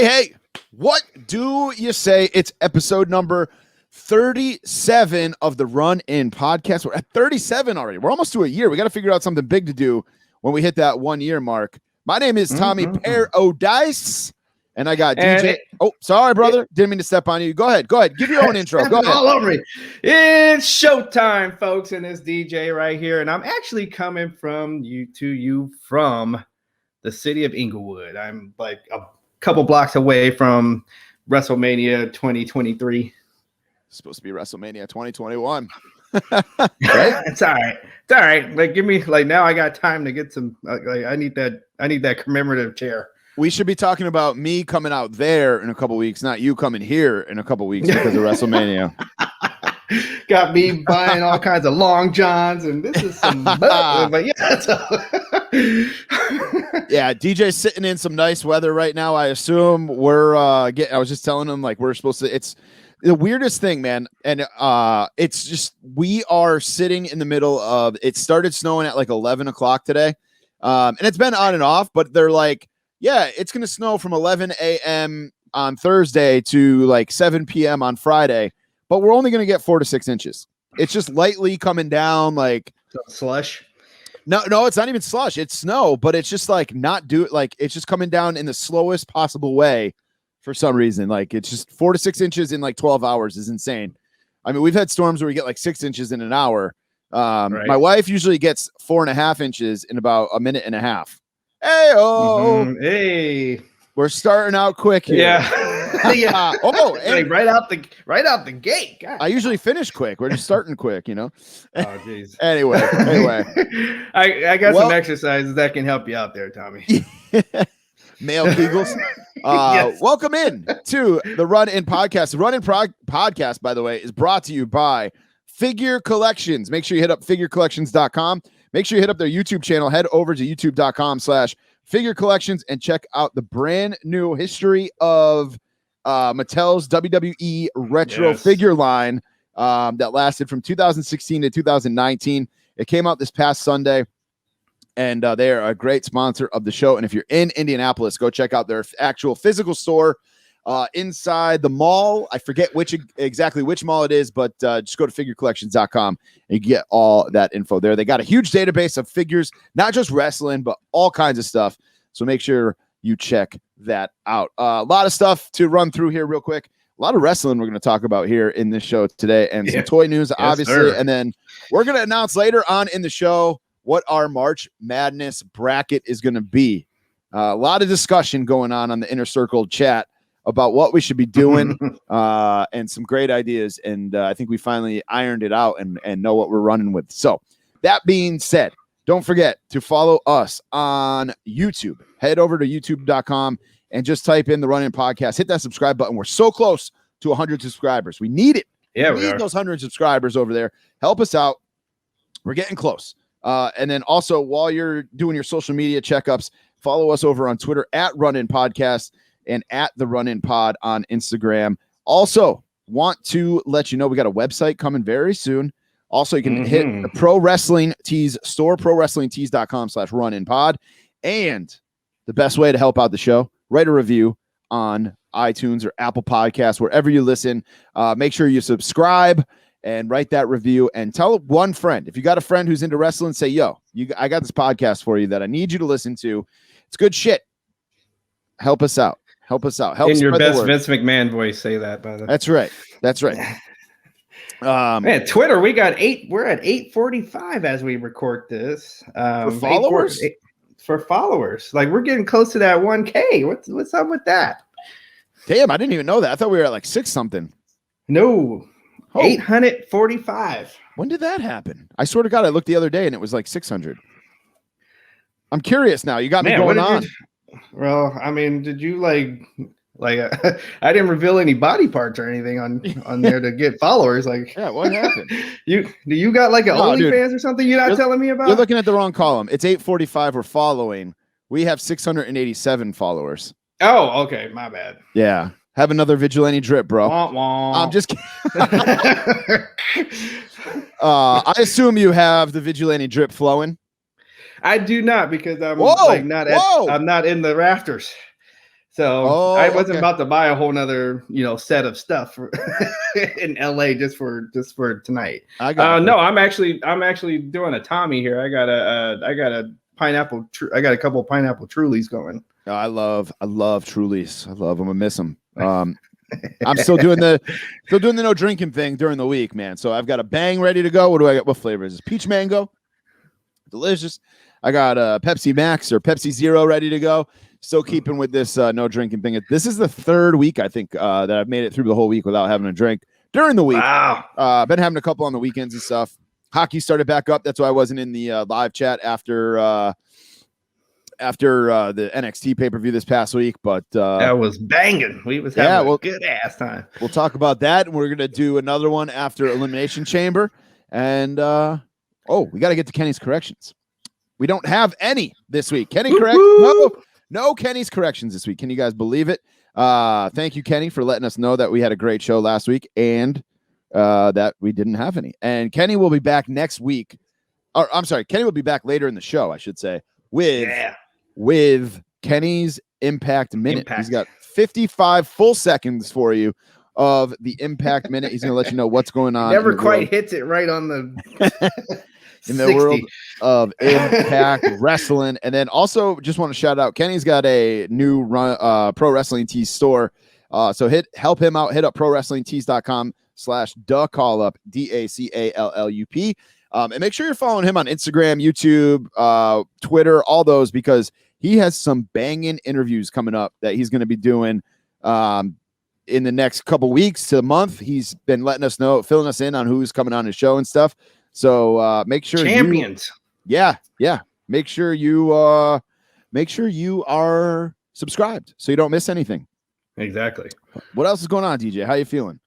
Hey, what do you say? It's episode number 37 of the Run In podcast. We're at 37 already. We're almost to a year. We got to figure out something big to do when we hit that 1 year mark. My name is Tommy Paradise, and I got DJ. Sorry, brother. Didn't mean to step on you. Go ahead. Give your own intro. Go ahead. All over me. It's showtime, folks, and it's DJ right here. And I'm actually coming from the city of Inglewood. I'm like a couple blocks away from WrestleMania 2023. It's supposed to be WrestleMania 2021. Right? It's all right. It's all right. Like, give me now. I got time to get some. I need that commemorative chair. We should be talking about me coming out there in a couple weeks, not you coming here in a couple weeks because of WrestleMania. Got me buying all kinds of long johns, and this is some. But yeah, yeah. DJ's sitting in some nice weather right now. I assume we're I was just telling him we're supposed to. It's the weirdest thing, man, and it's just we are sitting in the middle of. It started snowing at 11 o'clock today, and it's been on and off. But they're like, yeah, it's gonna snow from 11 a.m. on Thursday to 7 p.m. on Friday. But we're only going to get 4 to 6 inches. It's just lightly coming down, slush. No, it's not even slush. It's snow, but it's just it's just coming down in the slowest possible way for some reason. It's just 4 to 6 inches in 12 hours is insane. I mean, we've had storms where we get 6 inches in an hour. Right. My wife usually gets 4.5 inches in about a minute and a half. Hey, we're starting out quick here. Yeah. Yeah. Hey. right out the gate. God. I usually finish quick. We're just starting quick, Oh, jeez. Anyway. I got some exercises that can help you out there, Tommy. Male Kegels. Yes. Welcome in to the Run In podcast. The Run In podcast, by the way, is brought to you by Figure Collections. Make sure you hit up figurecollections.com. Make sure you hit up their YouTube channel. Head over to youtube.com/Figure Collections and check out the brand new history of Mattel's WWE retro figure line that lasted from 2016 to 2019. It came out this past Sunday, and they are a great sponsor of the show. And if you're in Indianapolis, go check out their actual physical store inside the mall. I forget exactly which mall it is, but just go to figurecollections.com and you get all that info there. They got a huge database of figures, not just wrestling, but all kinds of stuff. So make sure you check that out. A lot of stuff to run through here real quick. A lot of wrestling we're going to talk about here in this show today, and some toy news, obviously. Sir. And then we're going to announce later on in the show what our March Madness bracket is going to be. A lot of discussion going on the Inner Circle chat about what we should be doing and some great ideas. And I think we finally ironed it out and know what we're running with. So that being said, don't forget to follow us on YouTube. Head over to youtube.com and just type in the Run In podcast. Hit that subscribe button. We're so close to 100 subscribers. We need it. Yeah, we need those 100 subscribers over there. Help us out. We're getting close. And then also, while you're doing your social media checkups, follow us over on Twitter at Run In Podcast and at the Run In Pod on Instagram. Also, want to let you know we got a website coming very soon. Also, you can hit the Pro Wrestling Tees store, prowrestlingtees.com/runinpod. And the best way to help out the show, write a review on iTunes or Apple Podcasts, wherever you listen. Make sure you subscribe and write that review and tell one friend. If you got a friend who's into wrestling, say, yo, I got this podcast for you that I need you to listen to. It's good shit. Help us out. Help in your best Vince McMahon voice, say that, by the way. That's right. Man, Twitter, we're at 8:45 as we record this. For followers? For followers. We're getting close to that 1K. What's up with that? Damn, I didn't even know that. I thought we were at 6 something. No. 845. When did that happen? I swear to God, I looked the other day and it was 600. I'm curious now. You got me going on. Well, I mean, did you I didn't reveal any body parts or anything on there to get followers. Yeah, what happened? You got an OnlyFans or something you're not telling me about? You're looking at the wrong column. It's 845 we're following. We have 687 followers. Oh, okay. My bad. Yeah. Have another vigilante drip, bro. Wah, wah. I'm just kidding. I assume you have the vigilante drip flowing. I do not, because I'm I'm not in the rafters. So I wasn't about to buy a whole nother, set of stuff in LA just for tonight. No, I'm actually doing a Tommy here. I got a pineapple. I got a couple of pineapple Trulies going. Oh, I love Trulies. I love them. I miss them. I'm still doing the no drinking thing during the week, man. So I've got a Bang ready to go. What do I got? What flavor is this? Peach mango. Delicious. I got a Pepsi Max or Pepsi Zero ready to go. Still keeping with this no drinking thing. This is the third week, I think, that I've made it through the whole week without having a drink during the week. Wow. Been having a couple on the weekends and stuff. Hockey started back up. That's why I wasn't in the live chat after the NXT pay-per-view this past week. But that was banging. We was having a good ass time. We'll talk about that. And we're going to do another one after Elimination Chamber. And we got to get to Kenny's corrections. We don't have any this week. Kenny correct. No Kenny's corrections this week. Can you guys believe it? Thank you, Kenny, for letting us know that we had a great show last week and that we didn't have any. And Kenny will be back next week. Or I'm sorry, Kenny will be back later in the show, I should say, with Kenny's Impact Minute. He's got 55 full seconds for you of the Impact Minute. He's going to let you know what's going on. Never quite hits it right on the in the 60. World of Impact Wrestling. And then also just want to shout out, Kenny's got a new Pro Wrestling Tees store. So help him out. Hit up prowrestlingtees.com/DaCallup, DACALLUP. And make sure you're following him on Instagram, YouTube, Twitter, all those, because he has some banging interviews coming up that he's going to be doing in the next couple weeks to a month. He's been letting us know, filling us in on who's coming on his show and stuff. So make sure champions. Yeah. Make sure you are subscribed so you don't miss anything. Exactly. What else is going on, DJ? How you feeling?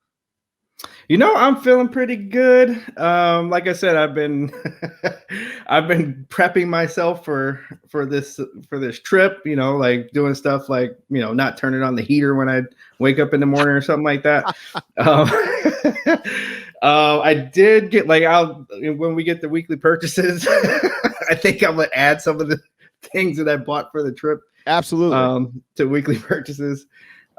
I'm feeling pretty good. Like I said, I've been prepping myself for this trip, like doing stuff like, not turning on the heater when I wake up in the morning or something like that. I did get when we get the weekly purchases, I think I'm going to add some of the things that I bought for the trip. Absolutely. To weekly purchases.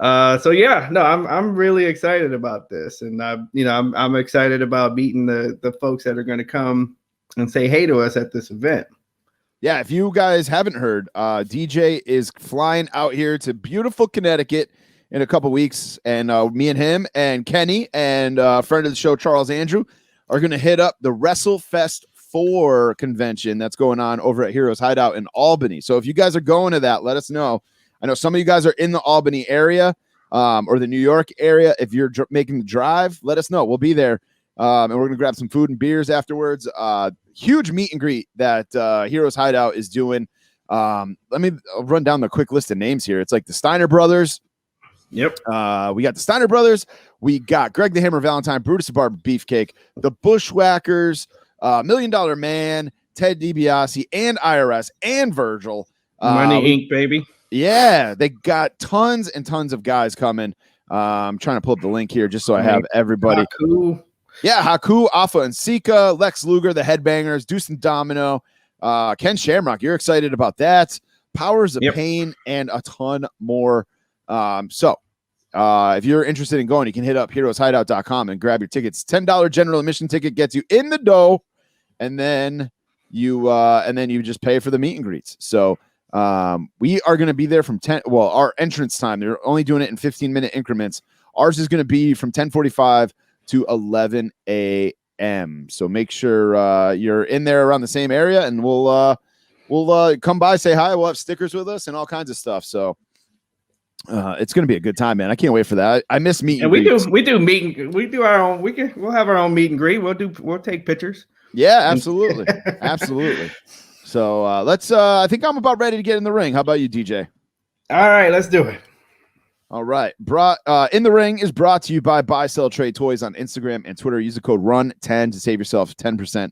I'm really excited about this, and I'm excited about meeting the folks that are going to come and say hey to us at this event. Yeah, if you guys haven't heard, DJ is flying out here to beautiful Connecticut in a couple weeks, and me and him and Kenny and a friend of the show, Charles Andrew, are going to hit up the WrestleFest 4 convention that's going on over at Heroes Hideout in Albany. So if you guys are going to that, let us know. I know some of you guys are in the Albany area or the New York area. If you're making the drive, let us know. We'll be there. And we're going to grab some food and beers afterwards. Huge meet and greet that Heroes Hideout is doing. I'll run down the quick list of names here. It's like the Steiner Brothers. Yep. We got the Steiner Brothers. We got Greg the Hammer Valentine, Brutus the Barber Beefcake, the Bushwhackers, $1 Million Man, Ted DiBiase, and IRS, and Virgil. Money Inc., baby. Yeah, they got tons and tons of guys coming. I'm trying to pull up the link here just so I have everybody. Haku. Yeah, Haku, Alpha and Sika, Lex Luger, the Headbangers, Deuce and Domino, Ken Shamrock. You're excited about that. Powers of Pain, and a ton more. If you're interested in going, you can hit up heroeshideout.com and grab your tickets. $10 general admission ticket gets you in the dough, and then you just pay for the meet and greets. So we are going to be there from 10. Well, our entrance time, they're only doing it in 15-minute increments. Ours is going to be from 10:45 to 11 a.m. So make sure you're in there around the same area, and we'll come by, say hi. We'll have stickers with us and all kinds of stuff. So it's going to be a good time, man. I can't wait for that. I miss meet and greets. We do our own. We'll have our own meet and greet. We'll take pictures. Yeah, absolutely. Absolutely. So I think I'm about ready to get in the ring. How about you, DJ? All right, let's do it. All right. In the Ring is brought to you by Buy, Sell, Trade Toys on Instagram and Twitter. Use the code RUN10 to save yourself 10%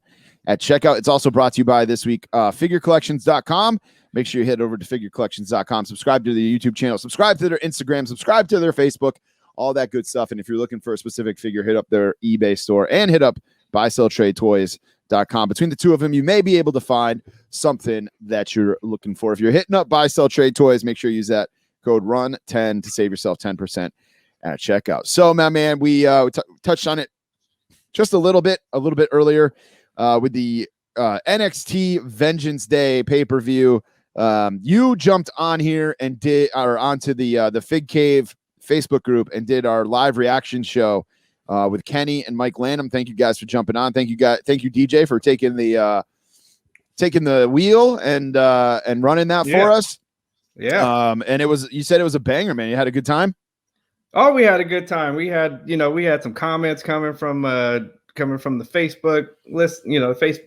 at checkout. It's also brought to you by this week, figurecollections.com. Make sure you head over to figurecollections.com. Subscribe to the YouTube channel. Subscribe to their Instagram. Subscribe to their Facebook. All that good stuff. And if you're looking for a specific figure, hit up their eBay store and hit up buyselltradetoys.com. Between the two of them, you may be able to find something that you're looking for. If you're hitting up Buy, Sell, Trade Toys, make sure you use that code RUN10 to save yourself 10% at checkout. So, my man, we touched on it just a little bit earlier with the NXT Vengeance Day pay-per-view. You jumped on here and onto the Fig Cave Facebook group and did our live reaction show with Kenny and Mike Lanham. Thank you guys for jumping on. Thank you DJ for taking the wheel and running that for us. Yeah. And you said it was a banger, man. You had a good time? Oh, we had a good time. We had some comments coming from the Facebook list,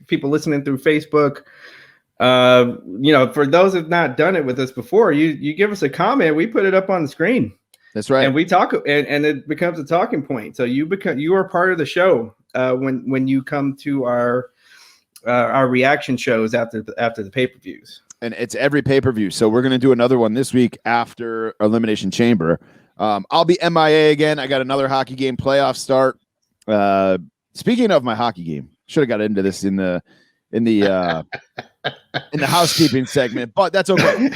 people listening through Facebook. For those who've not done it with us before, you give us a comment, we put it up on the screen. That's right. And we talk, and it becomes a talking point. So you are part of the show when you come to our reaction shows after the pay-per-views. And it's every pay-per-view. So we're going to do another one this week after Elimination Chamber. I'll be MIA again. I got another hockey game playoff start. Speaking of my hockey game, should have got into this in the housekeeping segment, but that's okay.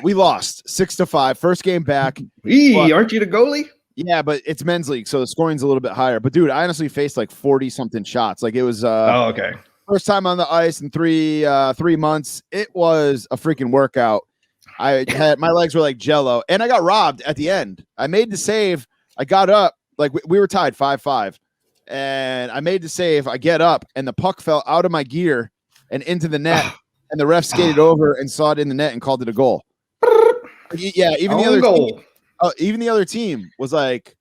We lost 6-5. First game back. Aren't you the goalie? Yeah, but it's men's league, so the scoring's a little bit higher. But dude, I honestly faced like 40 something shots. Like it was okay. First time on the ice in 3 months. It was a freaking workout. My legs were like jello, and I got robbed at the end. I made the save. I got up, like we were tied 5-5, and I made the save. I get up, and the puck fell out of my gear and into the net, and the ref skated over and saw it in the net and called it a goal. Yeah, even the other team was like,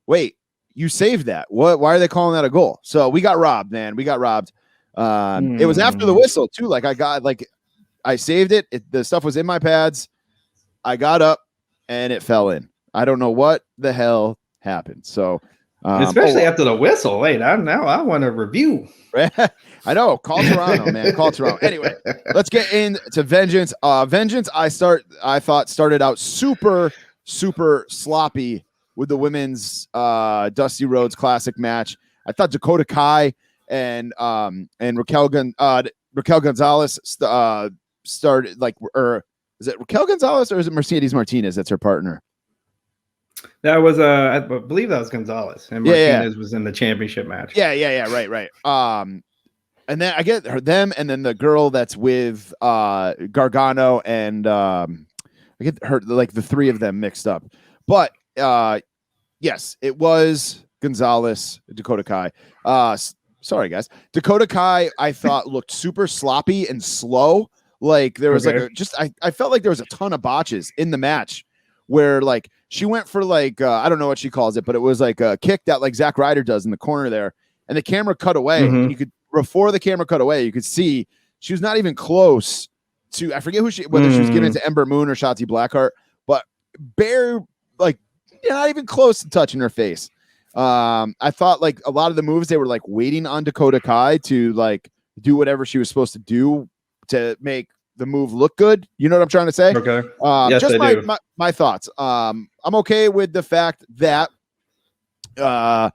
"Wait, you saved that? What? Why are they calling that a goal?" So we got robbed, man. We got robbed. It was after the whistle too. Like I saved it. The stuff was in my pads. I got up and it fell in. I don't know what the hell happened. So, especially after the whistle. Wait, I want a review. I know. Call Toronto, man. Call Toronto. Anyway, let's get into Vengeance. Vengeance. I thought started out super, super sloppy with the women's Dusty Rhodes Classic match. I thought Dakota Kai and Raquel Gonzalez started like, or is it Raquel Gonzalez or is it Mercedes Martinez? That's her partner. That was I believe that was Gonzalez, and Martinez was in the championship match. Yeah. Right. And then I get them, and then the girl that's with Gargano, and I get her, like the three of them mixed up. But yes, it was Gonzalez, Dakota Kai. Sorry, guys. Dakota Kai, I thought looked super sloppy and slow. Like there was I felt like there was a ton of botches in the match where like she went for like, I don't know what she calls it, but it was like a kick that like Zack Ryder does in the corner there. And the camera cut away. And before the camera cut away, you could see she was not even close to, I forget whether she was giving it to Ember Moon or Shotzi Blackheart, but not even close to touching her face. I thought like a lot of the moves, they were like waiting on Dakota Kai to like do whatever she was supposed to do to make the move look good. You know what I'm trying to say? Okay. Yes, just my thoughts. I'm okay with the fact that Dakota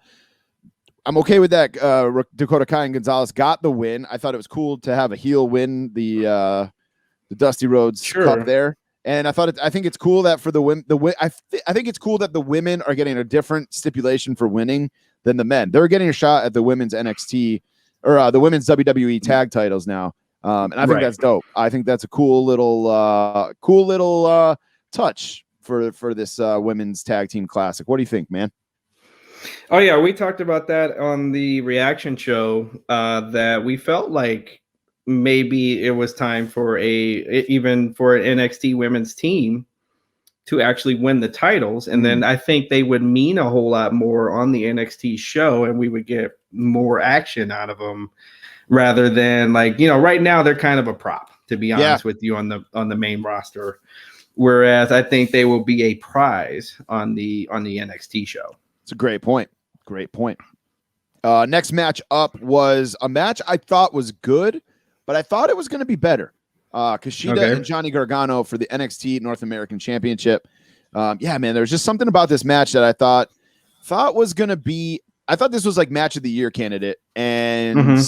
Kai and Gonzalez got the win. I thought it was cool to have a heel win the Dusty Rhodes Cup there. And I think it's cool that for the women, I think it's cool that the women are getting a different stipulation for winning than the men. They're getting a shot at the women's NXT or the women's WWE tag titles now. And I think that's dope. I think that's a cool little touch for this women's tag team classic. What do you think, man? Oh yeah, we talked about that on the reaction show, that we felt like maybe it was time for even for an NXT women's team to actually win the titles. And then I think they would mean a whole lot more on the NXT show, and we would get more action out of them rather than right now they're kind of a prop, to be honest with you, on the main roster. Whereas I think they will be a prize on the NXT show. It's a great point. Next match up was a match I thought was good, but I thought it was going to be better. Kushida and Johnny Gargano for the NXT North American Championship. Man, there was just something about this match that I thought was going to be, I thought this was like match of the year candidate. And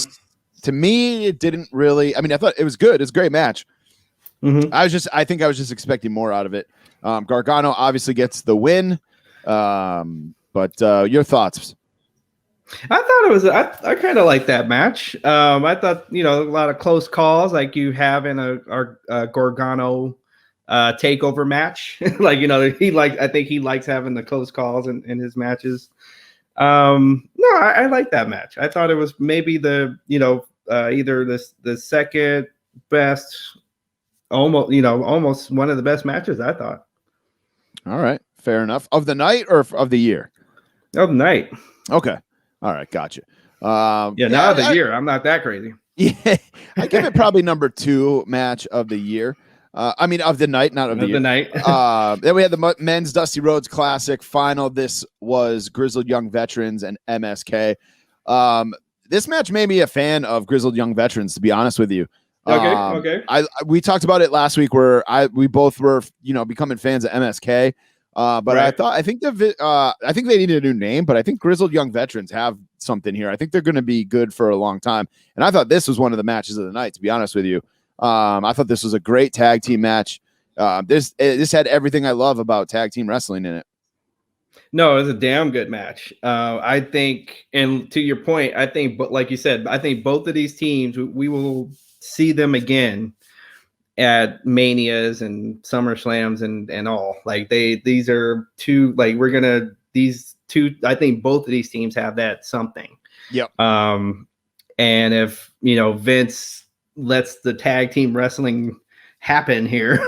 to me, it didn't really, I thought it was good. It's a great match. Mm-hmm. I think I was just expecting more out of it. Gargano obviously gets the win. But your thoughts? I thought it was. I kind of like that match. I thought a lot of close calls like you have in a Gargano takeover match. I think he likes having the close calls in his matches. No, I like that match. I thought it was maybe the either the second best, almost one of the best matches, I thought. All right, fair enough. Of the night or of the year? Of the night. Okay. All right, gotcha. Now of the year. I'm not that crazy. Yeah, I give it probably number 2 match of the year. I mean, of the night, not of the year. Night. Then we had the men's Dusty Rhodes Classic final. This was Grizzled Young Veterans and MSK. This match made me a fan of Grizzled Young Veterans, to be honest with you. Okay. We talked about it last week where we both were, becoming fans of MSK. But right. I think they needed a new name, but I think Grizzled Young Veterans have something here. I think they're going to be good for a long time. And I thought this was one of the matches of the night, to be honest with you. I thought this was a great tag team match. This had everything I love about tag team wrestling in it. No, it was a damn good match. I think, and to your point, I think, but like you said, I think both of these teams, we will see them again at Manias and SummerSlams and all. Like these are two, like these two, I think both of these teams have that something. Yep. And if, Vince lets the tag team wrestling happen here,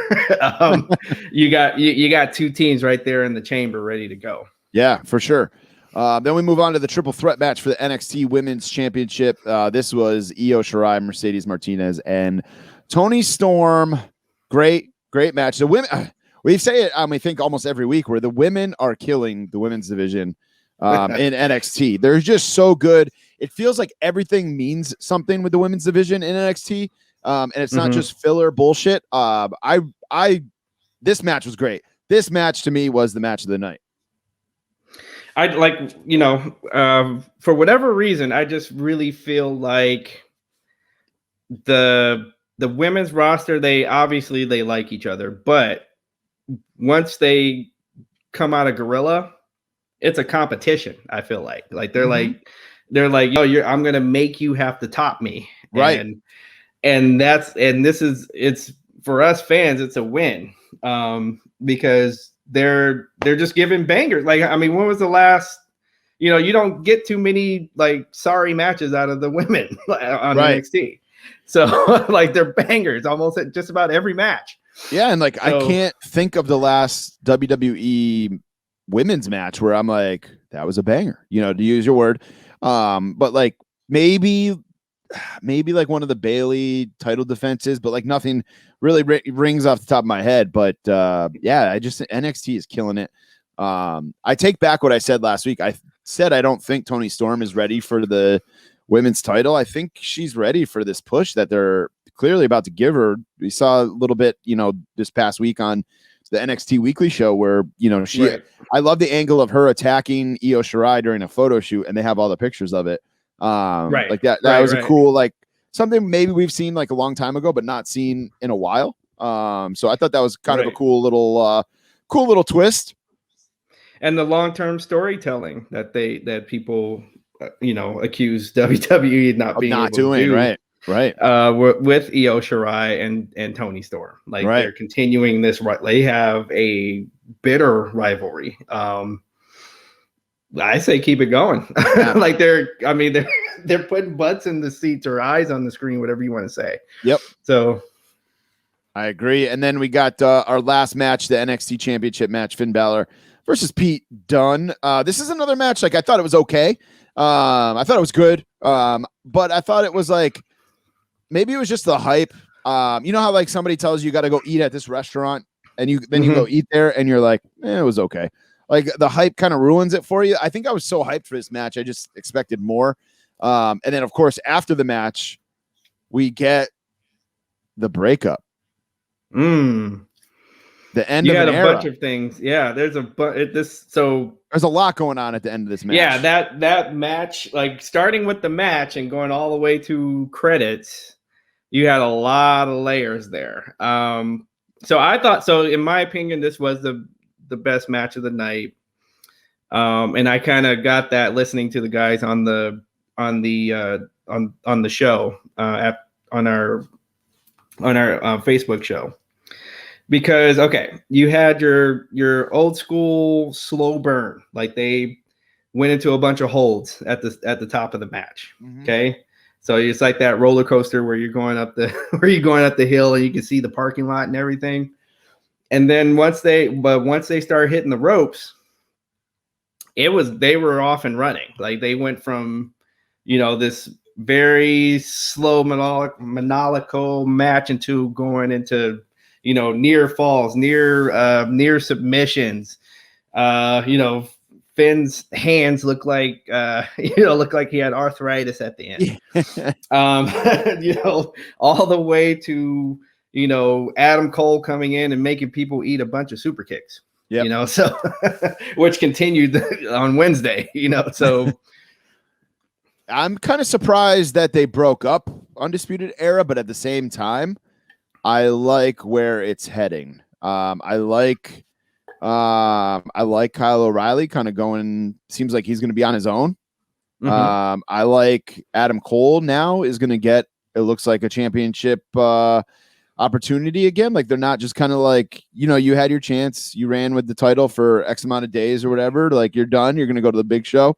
you got two teams right there in the chamber ready to go. Yeah, for sure. Then we move on to the triple threat match for the NXT Women's Championship. This was Io Shirai, Mercedes Martinez, and Toni Storm. Great match. The women, we say it, I think almost every week, where the women are killing the women's division in NXT. They're just so good. It feels like everything means something with the women's division in NXT. And it's not just filler bullshit. This match was great. This match to me was the match of the night. I like, for whatever reason, I just really feel like the women's roster, they obviously like each other, but once they come out of Gorilla, it's a competition. I feel like they're like, I'm gonna make you have to top me, right? And it's for us fans, it's a win, because they're just giving bangers. Like, I mean, when was the last? You don't get too many sorry matches out of the women on NXT. So they're bangers almost at just about every match. Yeah, and I can't think of the last WWE women's match where I'm like, that was a banger, to use your word. But maybe one of the Bayley title defenses, but nothing really rings off the top of my head. But yeah, NXT is killing it. I take back what I said last week. I said I don't think Toni Storm is ready for the women's title. I think she's ready for this push that they're clearly about to give her. We saw a little bit, this past week on the NXT Weekly show where, right. I love the angle of her attacking Io Shirai during a photo shoot, and they have all the pictures of it. Right. That was a cool, something maybe we've seen a long time ago, but not seen in a while. So I thought that was kind of a cool little twist. And the long-term storytelling that people, accuse WWE not being able doing to do, right. With Io Shirai and Toni Storm, they're continuing this. They have a bitter rivalry. I say keep it going. Yeah. They're putting butts in the seats or eyes on the screen, whatever you want to say. Yep. So I agree. And then we got our last match, the NXT Championship match, Finn Balor versus Pete Dunne. This is another match. I thought it was okay. I thought it was good. But I thought it was maybe it was just the hype. You know how somebody tells you got to go eat at this restaurant, and you go eat there, and you're like, it was okay. The hype kind of ruins it for you. I think I was so hyped for this match. I just expected more. And then of course, after the match, we get the breakup. The end of an era. Bunch of things. Yeah, there's there's a lot going on at the end of this match. Yeah, that match, starting with the match and going all the way to credits, you had a lot of layers there. So I thought, so in my opinion, this was the best match of the night. And I kind of got that listening to the guys on the show on our Facebook show, because you had your old school slow burn, like they went into a bunch of holds at the top of the match. Mm-hmm. Okay, so it's like that roller coaster where you're going up the hill and you can see the parking lot and everything. And then once they start hitting the ropes, they were off and running. Like they went from, this very slow maniacal match into going into, near falls, near submissions. Finn's hands look like he had arthritis at the end. All the way to, Adam Cole coming in and making people eat a bunch of super kicks. Yeah, so which continued on Wednesday, so I'm kind of surprised that they broke up Undisputed Era, but at the same time, I like where it's heading. I like Kyle O'Reilly kind of going, seems like he's going to be on his own. Mm-hmm. I like Adam Cole now is going to get, it looks like, a championship opportunity again. Like they're not just kind of like, you had your chance, you ran with the title for X amount of days or whatever, like you're done, you're going to go to the big show.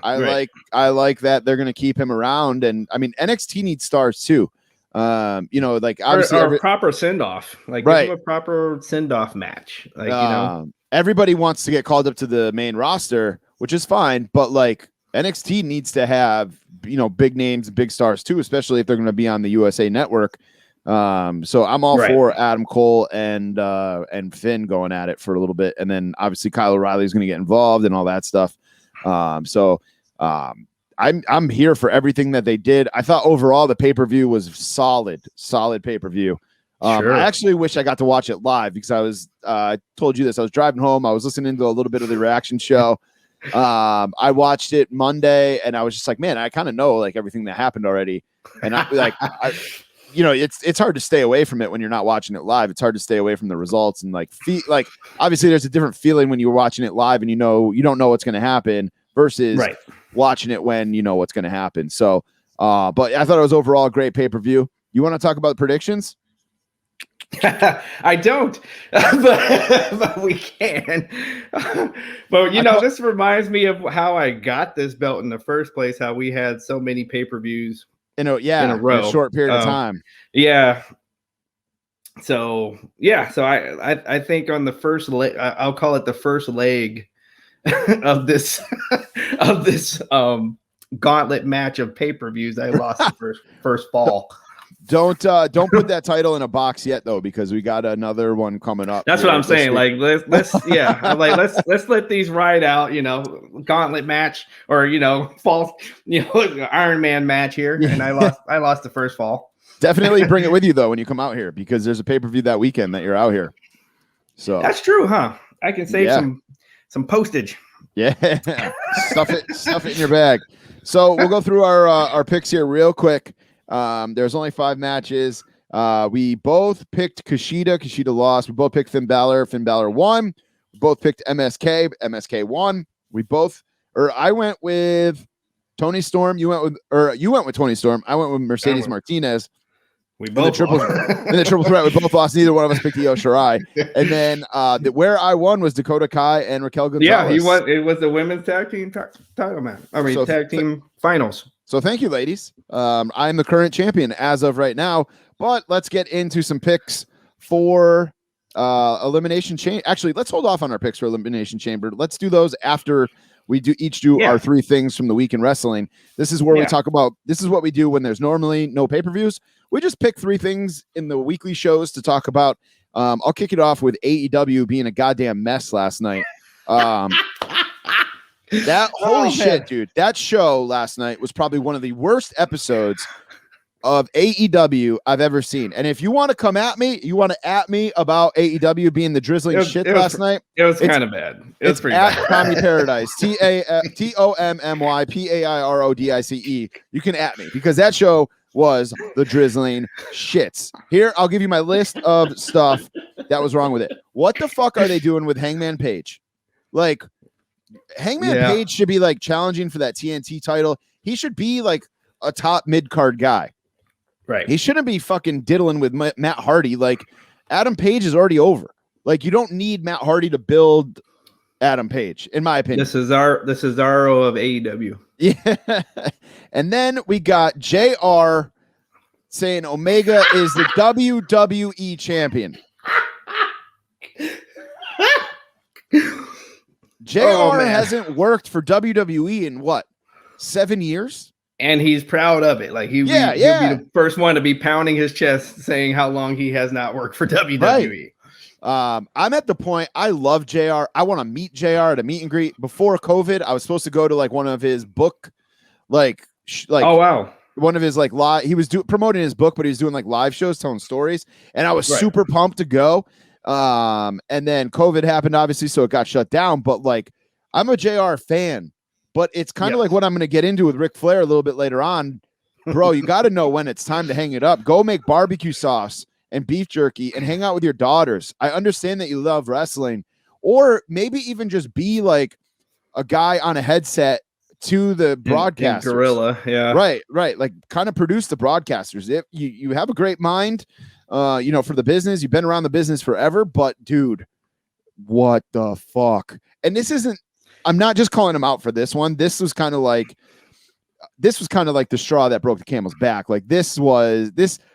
I like that they're going to keep him around. And I mean, NXT needs stars too. Like obviously or proper send-off, like give him a proper send-off match. Like, everybody wants to get called up to the main roster, which is fine, but like NXT needs to have, big names, big stars too, especially if they're going to be on the USA Network. So I'm all for Adam Cole and Finn going at it for a little bit, and then obviously Kyle O'Reilly is going to get involved and all that stuff. I'm here for everything that they did. I thought overall the pay-per-view was solid pay-per-view. Sure. I actually wish I got to watch it live because I was told you this. I was driving home. I was listening to a little bit of the reaction show. I watched it Monday, and I was just like, man, I kind of know like everything that happened already, and it's hard to stay away from it when you're not watching it live. It's hard to stay away from the results and like obviously there's a different feeling when you're watching it live and you don't know what's going to happen versus watching it when you know what's going to happen. So, but I thought it was overall a great pay-per-view. You want to talk about predictions? I don't, but we can. But this reminds me of how I got this belt in the first place. How we had so many pay-per-views in a row, in a short period of time. Yeah. So I think on the first leg, I'll call it the first leg of this gauntlet match of pay-per-views, I lost the first fall. Don't put that title in a box yet though, because we got another one coming up. That's what I'm saying. Like let's I'm like let's let these ride out, gauntlet match or false, Iron Man match here. And I lost the first fall. Definitely bring it with you though when you come out here, because there's a pay-per-view that weekend that you're out here. So that's true, huh? I can save some postage. Yeah. stuff it in your bag. So we'll go through our picks here real quick. There's only 5 matches. We both picked Kushida. Kushida lost. We both picked Finn Balor. Finn Balor won. We both picked MSK. MSK won. I went with Tony Storm. You went with Tony Storm. I went with Mercedes Martinez. We both in the triple threat. We both lost. Neither one of us picked Io Shirai. And then where I won was Dakota Kai and Raquel Gonzalez. Yeah, he won. It was the women's tag team title match. Tag team finals. So thank you, ladies. I'm the current champion as of right now. But let's get into some picks for Elimination Chamber. Actually, let's hold off on our picks for Elimination Chamber. Let's do those after we do our 3 things from the week in wrestling. This is where we talk about. This is what we do when there's normally no pay-per-views. We just pick 3 things in the weekly shows to talk about. I'll kick it off with AEW being a goddamn mess last night. Holy shit, dude. That show last night was probably one of the worst episodes of AEW I've ever seen. And if you want to come at me, about AEW being the drizzling last night. It was kind of bad. It's pretty bad. Tommy Paradise. TOMMYPAIRODICE. You can at me because that show was the drizzling shits. Here, I'll give you my list of stuff that was wrong with it. What the fuck are they doing with Hangman Page? Like, Hangman Page should be like challenging for that TNT title. He should be like a top mid-card guy. Right. He shouldn't be fucking diddling with Matt Hardy. Like, Adam Page is already over. Like, you don't need Matt Hardy to build Adam Page, in my opinion. This is Cesaro of AEW. Yeah. And then we got JR saying Omega is the WWE champion. JR hasn't worked for WWE in what, 7 years? And he's proud of it. Like he'll be the first one to be pounding his chest saying how long he has not worked for WWE. Right. I'm at the point, I love JR. I want to meet JR at a meet and greet. Before COVID, I was supposed to go to like one of his book, like oh wow, one of his like live. He was promoting his book, but he was doing like live shows, telling stories, and I was super pumped to go. And then COVID happened, obviously, so it got shut down. But like, I'm a JR fan. But it's kind of like what I'm going to get into with Ric Flair a little bit later on. Bro, you got to know when it's time to hang it up. Go make barbecue sauce and beef jerky and hang out with your daughters. I understand that you love wrestling. Or maybe even just be like a guy on a headset to the broadcasters. Gorilla, yeah. Right. Like kind of produce the broadcasters. If you have a great mind, for the business. You've been around the business forever. But, dude, what the fuck? And this isn't, I'm not just calling him out for this one. This was kind of like the straw that broke the camel's back. Like this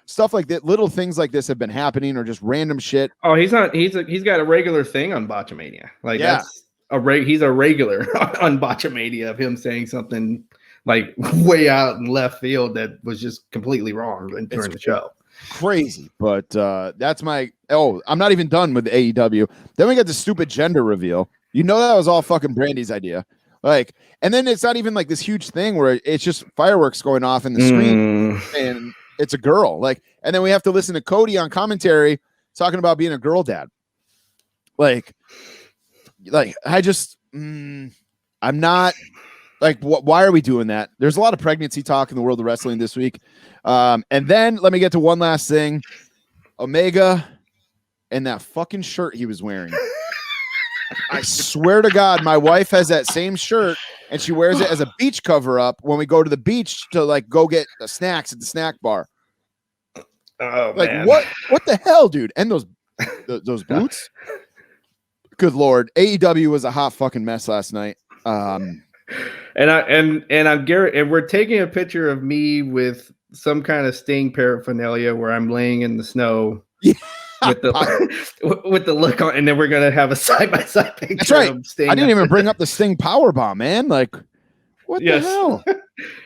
stuff like that, little things like this have been happening or just random shit. Oh, he's got a regular thing on Botchamania. Like that's he's a regular on Botchamania of him saying something like way out in left field that was just completely wrong during the show. Crazy. But that's I'm not even done with the AEW. Then we got the stupid gender reveal. You know that was all fucking Brandy's idea. Like, and then it's not even like this huge thing where it's just fireworks going off in the screen and it's a girl. Like, and then we have to listen to Cody on commentary talking about being a girl dad. Like I just, I'm not like, why are we doing that? There's a lot of pregnancy talk in the world of wrestling this week. And then let me get to one last thing. Omega and that fucking shirt he was wearing. I swear to God, my wife has that same shirt and she wears it as a beach cover up when we go to the beach to like go get snacks at the snack bar. Oh, like man. What the hell, dude? And those boots? Good Lord. AEW was a hot fucking mess last night. And I'm Garrett, and we're taking a picture of me with some kind of Sting paraphernalia where I'm laying in the snow. Yeah. with the look on, and then we're gonna have a side-by-side picture. That's right. Of Sting. I didn't even bring up the Sting powerbomb, man. Like, what the hell?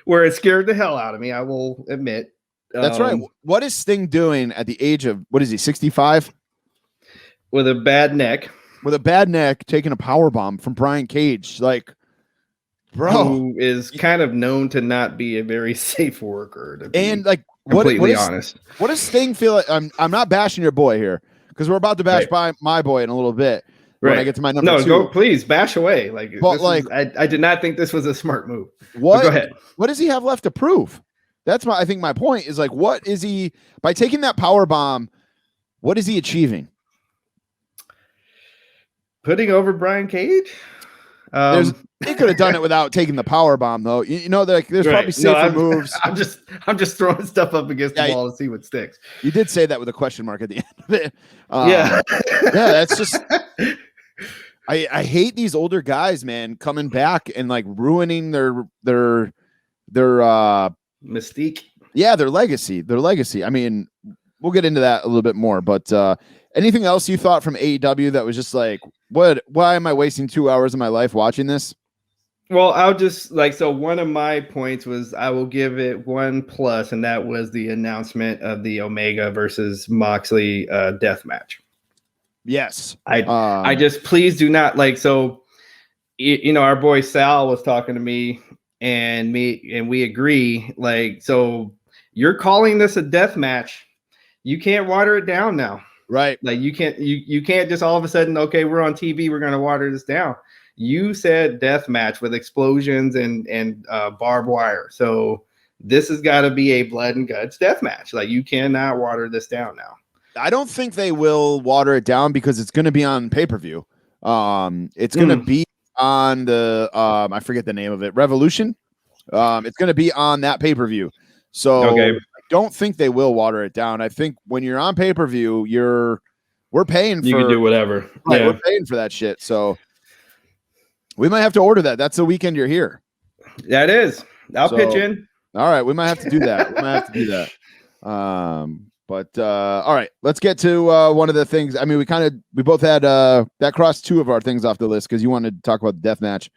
Where it scared the hell out of me, I will admit. That's right. What is Sting doing at the age of, what is he, 65? With a bad neck. Taking a powerbomb from Brian Cage. Like, bro. Who is kind of known to not be a very safe worker. To be completely honest. What does Sting feel like? I'm not bashing your boy here because we're about to bash by my boy in a little bit. When I get to my number 2. Go please bash away. I did not think this was a smart move. What? Go ahead. What does he have left to prove? That's I think my point is like, what is he by taking that power bomb? What is he achieving? Putting over Brian Cage. He could have done it without taking the power bomb, though. There's probably safer moves. I'm just throwing stuff up against the wall to see what sticks. You did say that with a question mark at the end of it. Yeah, that's just. I hate these older guys, man, coming back and like ruining their mystique. Yeah, their legacy. I mean, we'll get into that a little bit more, but anything else you thought from AEW that was just like, why am I wasting 2 hours of my life watching this? Well, I'll just one of my points was I will give it 1+, and that was the announcement of the Omega versus Moxley death match. Yes. I just, please do not our boy Sal was talking to me and we agree. So you're calling this a death match. You can't water it down now. Right. Like you can't just all of a sudden, okay, we're on TV, we're going to water this down. You said death match with explosions and barbed wire. So this has got to be a blood and guts death match. Like, you cannot water this down now. I don't think they will water it down because it's going to be on pay-per-view. It's going to be on the I forget the name of it, Revolution. It's going to be on that pay-per-view. So I don't think they will water it down. I think when you're on pay-per-view, we're paying for, you can do whatever. Right, we're paying for that shit. So we might have to order that. That's the weekend you're here. That is. I'll pitch in. All right, we might have to do that. But all right, let's get to one of the things. I mean, we both had that crossed two of our things off the list because you wanted to talk about the death match.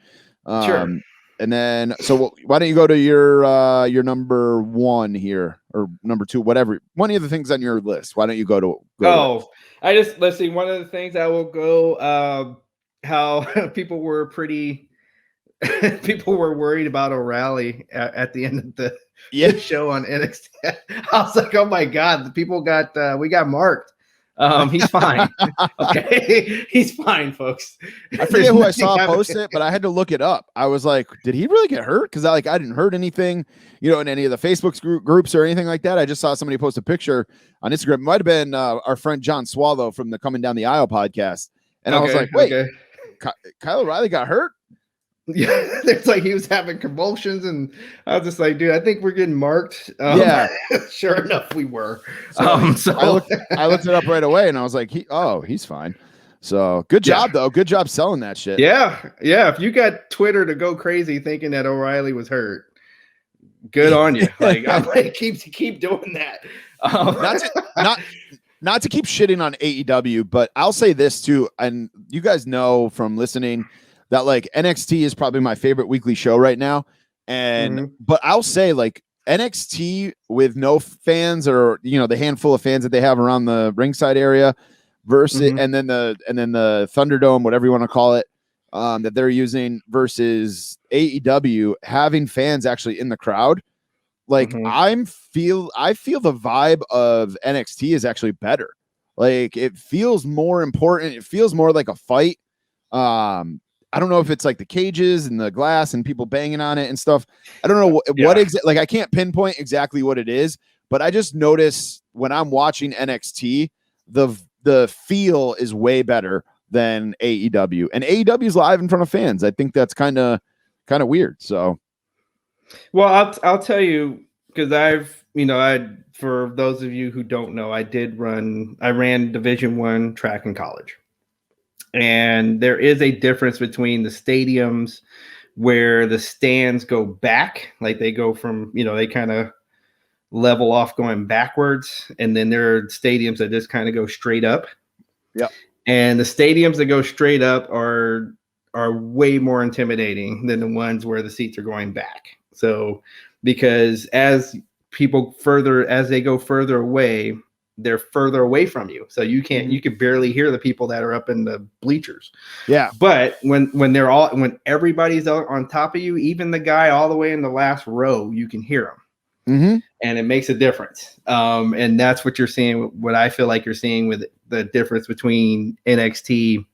Sure. And then, so why don't you go to your number one here, or number two, whatever, one of the things on your list. Why don't you go to? Let's see. One of the things I will go. How people were worried about O'Reilly at the end of the show on NXT. I was like, oh my God, the people we got marked. He's fine. Okay. He's fine, folks. I forget who I saw post it, but I had to look it up. I was like, did he really get hurt? Because I didn't heard anything, in any of the Facebook groups or anything like that. I just saw somebody post a picture on Instagram. It might have been our friend John Swallow from the Coming Down the Aisle podcast. And I was like, wait, Kyle O'Reilly got hurt? Yeah, it's like he was having convulsions, and I was just like, dude, I think we're getting marked. Sure enough, we were. So I looked it up right away, and I was like, he's fine. So good job, though. Good job selling that shit. Yeah. If you got Twitter to go crazy thinking that O'Reilly was hurt, good on you. Like, I'm like, keep doing that. Not to keep shitting on AEW, but I'll say this too, and you guys know from listening that like NXT is probably my favorite weekly show right now. And but I'll say like NXT with no fans, or the handful of fans that they have around the ringside area versus and then the Thunderdome, whatever you want to call it, that they're using, versus AEW having fans actually in the crowd. Like I feel the vibe of NXT is actually better. Like it feels more important. It feels more like a fight. I don't know if it's like the cages and the glass and people banging on it and stuff. I don't know what exactly, like I can't pinpoint exactly what it is, but I just notice when I'm watching NXT, the feel is way better than AEW, and AEW is live in front of fans. I think that's kind of weird. So, well, I'll tell you, because for those of you who don't know, I ran Division I track in college. And there is a difference between the stadiums where the stands go back, like they go from, they kind of level off going backwards. And then there are stadiums that just kind of go straight up. Yeah. And the stadiums that go straight up are way more intimidating than the ones where the seats are going back. So, because as they go further away, they're further away from you. So you can barely hear the people that are up in the bleachers. Yeah. But when everybody's on top of you, even the guy all the way in the last row, you can hear him. And it makes a difference. And that's what you're seeing, what I feel like you're seeing with the difference between NXT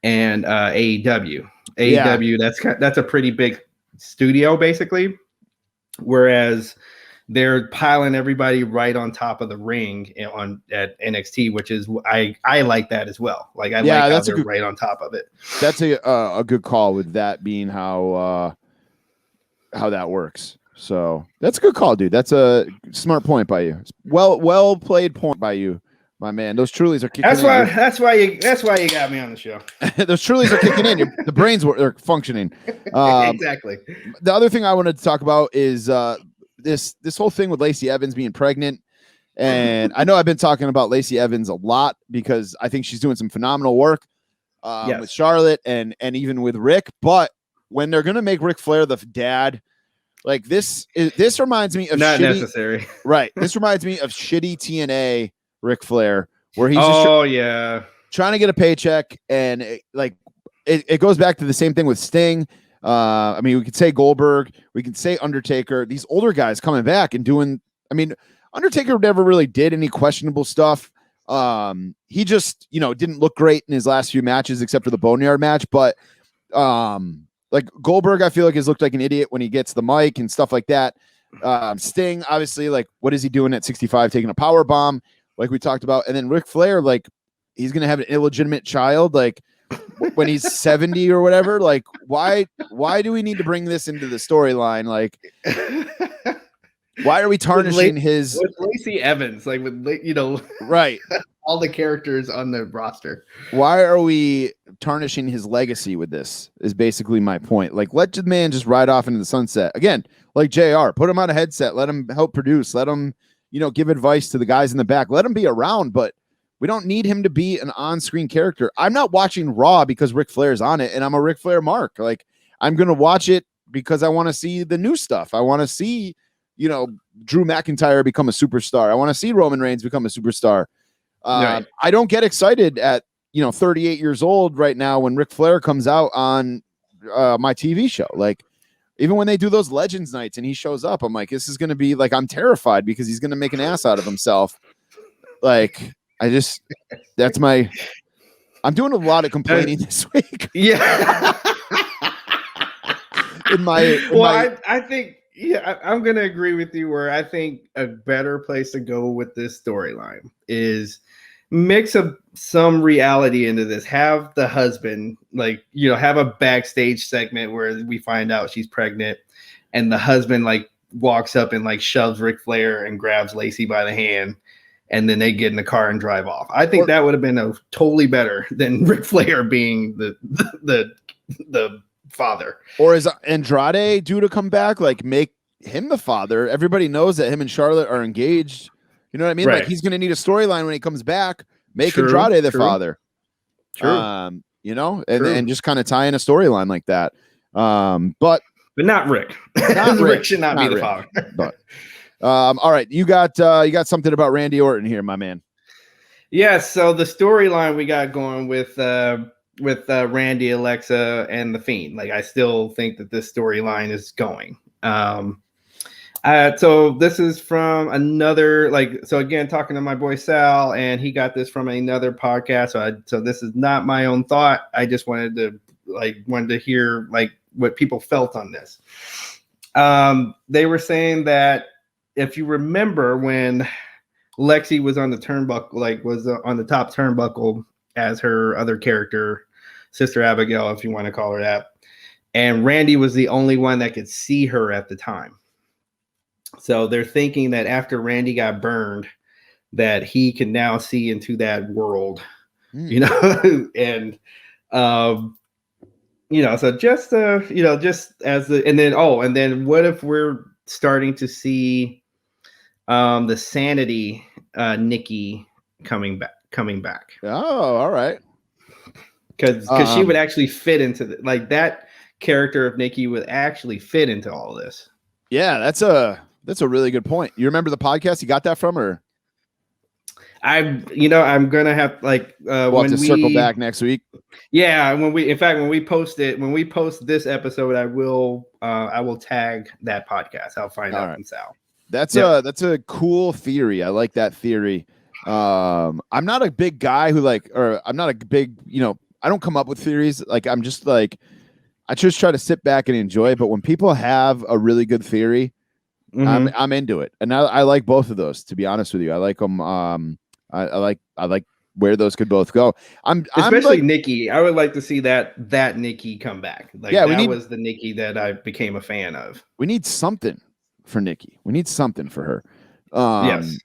and AEW. AEW, that's a pretty big studio basically. Whereas they're piling everybody right on top of the ring at NXT, which is I like that as well. Like like how they're right on top of it. That's a good call, with that being how that works. So that's a good call, dude. That's a smart point by you. Well played point by you, my man. Those Trulies are kicking in. That's why you got me on the show. Those Trulies are kicking in. The brains are functioning. Exactly. The other thing I wanted to talk about is this whole thing with Lacey Evans being pregnant. And I know I've been talking about Lacey Evans a lot because I think she's doing some phenomenal work with Charlotte and even with Rick. But when they're going to make Ric Flair the dad, like this reminds me of not necessary. Right. This reminds me of shitty TNA Ric Flair, where he's trying to get a paycheck. And it goes back to the same thing with Sting. I mean, we could say Goldberg, we could say Undertaker, these older guys coming back and doing, Undertaker never really did any questionable stuff. He just, didn't look great in his last few matches, except for the Boneyard match. But like Goldberg, I feel like has looked like an idiot when he gets the mic and stuff like that. Sting, obviously, like, what is he doing at 65, taking a power bomb, like we talked about, and then Ric Flair, like, he's gonna have an illegitimate child, like, when he's 70 or whatever. Like, why do we need to bring this into the storyline? Like, why are we tarnishing with Lacey Evans, like, with, you know, right? All the characters on the roster. Why are we tarnishing his legacy with this? Is basically my point. Like, let the man just ride off into the sunset again. Like JR, put him on a headset, let him help produce, let him, you know, give advice to the guys in the back, let him be around, but we don't need him to be an on-screen character. I'm not watching Raw because Ric Flair's on it, and I'm a Ric Flair mark. Like, I'm gonna watch it because I want to see the new stuff. I want to see, you know, Drew McIntyre become a superstar. I want to see Roman Reigns become a superstar. Right. I don't get excited at, you know, 38 years old right now when Ric Flair comes out on my TV show. Like, even when they do those Legends nights and he shows up, I'm like, this is going to be like, I'm terrified because he's going to make an ass out of himself. Like, I'm doing a lot of complaining this week. Yeah. I think, yeah, I'm going to agree with you where I think a better place to go with this storyline is mix up some reality into this. Have the husband, like, you know, have a backstage segment where we find out she's pregnant and the husband, like, walks up and, like, shoves Ric Flair and grabs Lacey by the hand, and then they get in the car and drive off. I think that would have been a totally better than Ric Flair being the father. Or is Andrade due to come back? Like, make him the father. Everybody knows that him and Charlotte are engaged. You know what I mean? Right. Like, he's going to need a storyline when he comes back. Make Andrade the father. True. You know, and just kind of tie in a storyline like that. But not Rick. Not Rick should not be the father. But all right, you got something about Randy Orton here, my man. Yes. So the storyline we got going with Randy, Alexa, and the Fiend. Like, I still think that this storyline is going. So this is from another, like, so again, talking to my boy Sal, and he got this from another podcast. So this is not my own thought. I just wanted to hear, like, what people felt on this. They were saying that if you remember when Lexi was on the turnbuckle, like, was on the top turnbuckle as her other character, Sister Abigail, if you want to call her that, and Randy was the only one that could see her at the time. So they're thinking that after Randy got burned, that he can now see into that world, you know, and, you know, so just, you know, just as the, and then what if we're starting to see the Sanity Nikki coming back? Oh, all right. Because she would actually fit into like that character of Nikki would actually fit into all this. Yeah, that's a really good point. You remember the podcast you got that from, or? I'm gonna have, like, we'll have to circle back next week. Yeah, when we post this episode, I will tag that podcast. I'll find out from Sal. That's a cool theory. I like that theory. I'm not a big guy I'm not a big, you know, I don't come up with theories. Like, I'm just like, I just try to sit back and enjoy it. But when people have a really good theory, I'm into it. And I like both of those, to be honest with you. I like them. I like where those could both go. Especially Nikki. I would like to see that Nikki come back. Like, yeah, that was the Nikki that I became a fan of. We need something for Nikki. We need something for her. Yes.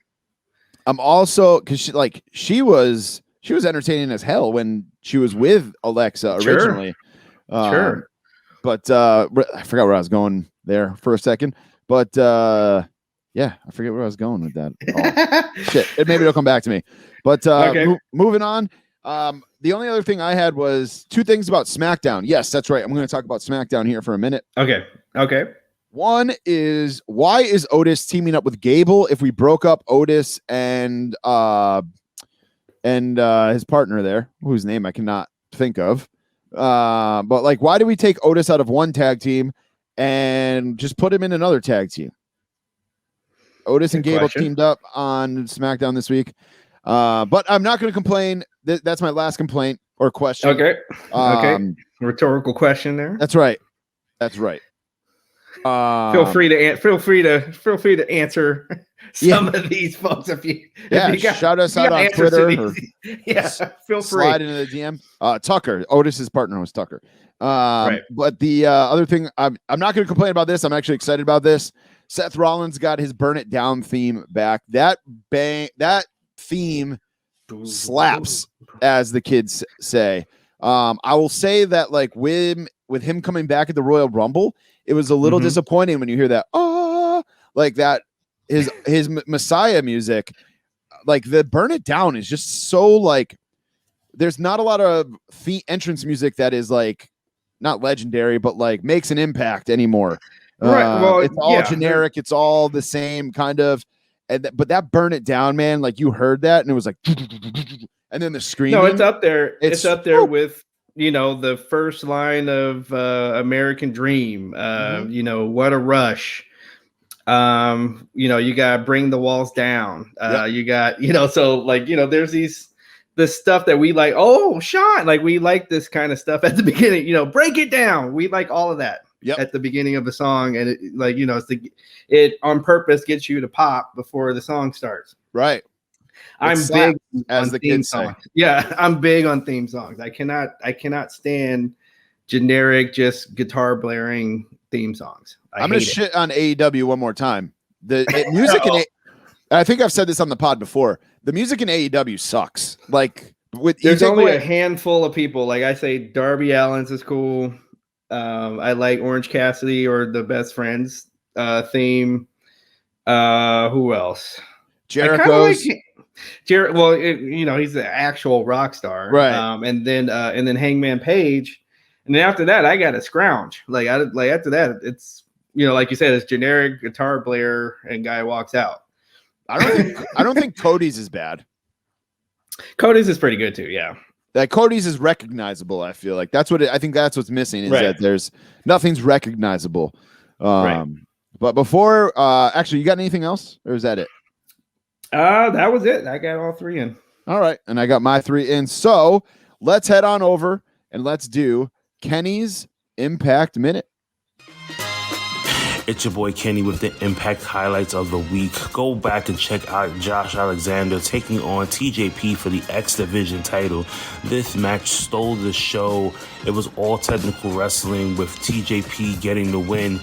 I'm also, because she was entertaining as hell when she was with Alexa originally. Sure. But I forgot where I was going there for a second. But yeah, I forget where I was going with that. Oh, shit. Maybe it'll come back to me. But moving on. The only other thing I had was two things about SmackDown. Yes, that's right. I'm going to talk about SmackDown here for a minute. Okay. One is, why is Otis teaming up with Gable if we broke up Otis and his partner there, whose name I cannot think of. But, like, why do we take Otis out of one tag team and just put him in another tag team? Otis and Gable teamed up on SmackDown this week. But I'm not going to complain. That's my last complaint or question. Okay. Rhetorical question there. That's right. Feel free to answer some of these folks if you shout us out on Twitter. Feel free. Slide into the DM. Tucker, Otis's partner was Tucker. Right. But the other thing, I'm not going to complain about this. I'm actually excited about this. Seth Rollins got his Burn It Down theme back. That theme slaps, as the kids say. I will say that like with him coming back at the Royal Rumble, it was a little disappointing when you hear that like that his Messiah music. Like the Burn It Down is just so like there's not a lot of entrance music that is like not legendary, but like makes an impact anymore. Right. Well, it's all generic. It's all the same kind of. But that Burn It Down, man, like you heard that and it was like, and then the screaming. No, it's up there. It's up there with, the first line of American Dream. What a Rush. You got Bring the Walls Down. You got, so like, there's this stuff that we like. Oh, Sean, like we like this kind of stuff at the beginning, Break It Down. We like all of that. At the beginning of the song, and it on purpose gets you to pop before the song starts. Right. I'm big as the kids say. Yeah, I'm big on theme songs. I cannot stand generic, just guitar blaring theme songs. I'm gonna shit on AEW one more time. The music I think I've said this on the pod before. The music in AEW sucks. Like there's only a handful of people. Like I say, Darby Allin's is cool. I like Orange Cassidy or the Best Friends theme. Who else? Jericho's. Well, he's an actual rock star, right? And then Hangman Page, and then after that, I got a scrounge. Like after that, it's like you said, it's generic guitar player and guy walks out. I don't think Cody's is bad. Cody's is pretty good too. Yeah. Like Cody's is recognizable. I feel like that's I think that's what's missing is that there's nothing's recognizable. But before, actually, you got anything else, or is that it? That was it. I got all 3 in. All right, and I got my 3 in. So let's head on over and let's do Kenny's Impact Minute. It's your boy Kenny with the Impact highlights of the week. Go back and check out Josh Alexander taking on TJP for the X Division title. This match stole the show. It was all technical wrestling with TJP getting the win.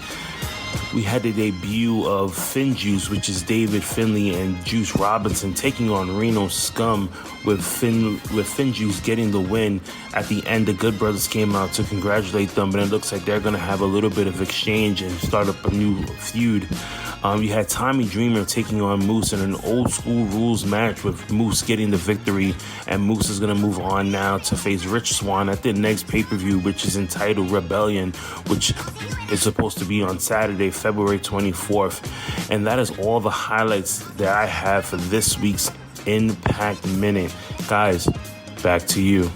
We had the debut of Finjuice, which is David Finlay and Juice Robinson taking on Reno Scum with Finjuice getting the win. At the end, the Good Brothers came out to congratulate them, but it looks like they're going to have a little bit of exchange and start up a new feud. You had Tommy Dreamer taking on Moose in an old school rules match with Moose getting the victory, and Moose is going to move on now to face Rich Swann at the next pay-per-view, which is entitled Rebellion, which is supposed to be on Saturday, February 24th. And that is all the highlights that I have for this week's Impact Minute. Guys, back to you.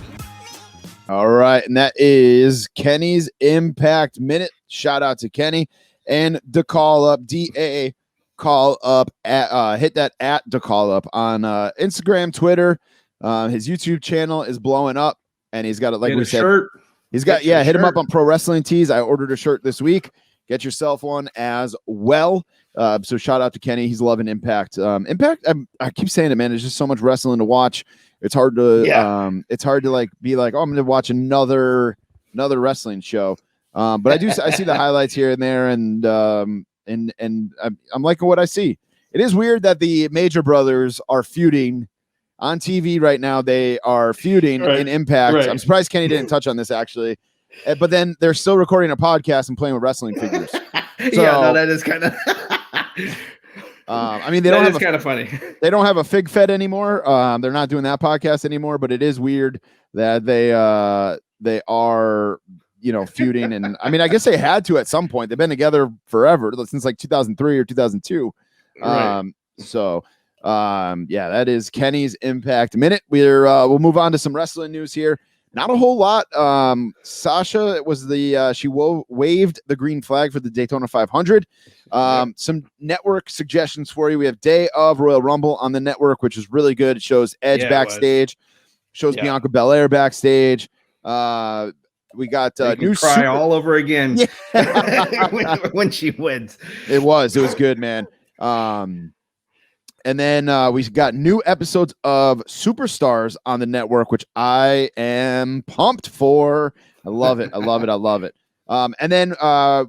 All right, and that is Kenny's Impact Minute. Shout out to Kenny. And the call up, DA call up at hit that at the call up on Instagram, Twitter. His YouTube channel is blowing up, and he's got it like we said. Shirt. He's got hit him up on Pro Wrestling Tees. I ordered a shirt this week. Get yourself one as well. So shout out to Kenny. He's loving Impact. Impact. I keep saying it, man. There's just so much wrestling to watch. It's hard to it's hard to like be like, oh, I'm gonna watch another wrestling show. But I see the highlights here and there, and I'm liking what I see. It is weird that the Major Brothers are feuding on TV right now. They are feuding in Impact. Right. I'm surprised Kenny didn't touch on this actually, but then they're still recording a podcast and playing with wrestling figures. So, that is kind of. I mean, they don't have kind of funny. They don't have a Fig Fed anymore. They're not doing that podcast anymore. But it is weird that they are. Feuding, and I mean, I guess they had to at some point. They've been together forever, since like 2003 or 2002. Right. That is Kenny's Impact Minute. We'll move on to some wrestling news here. Not a whole lot. Sasha was she waved the green flag for the Daytona 500. Some network suggestions for you. We have Day of Royal Rumble on the network, which is really good. It shows Edge backstage, shows Bianca Belair backstage. We got new cry all over again. Yeah. when she wins. It was good, man. And then we got new episodes of Superstars on the network, which I am pumped for. I love it. I love it. And then I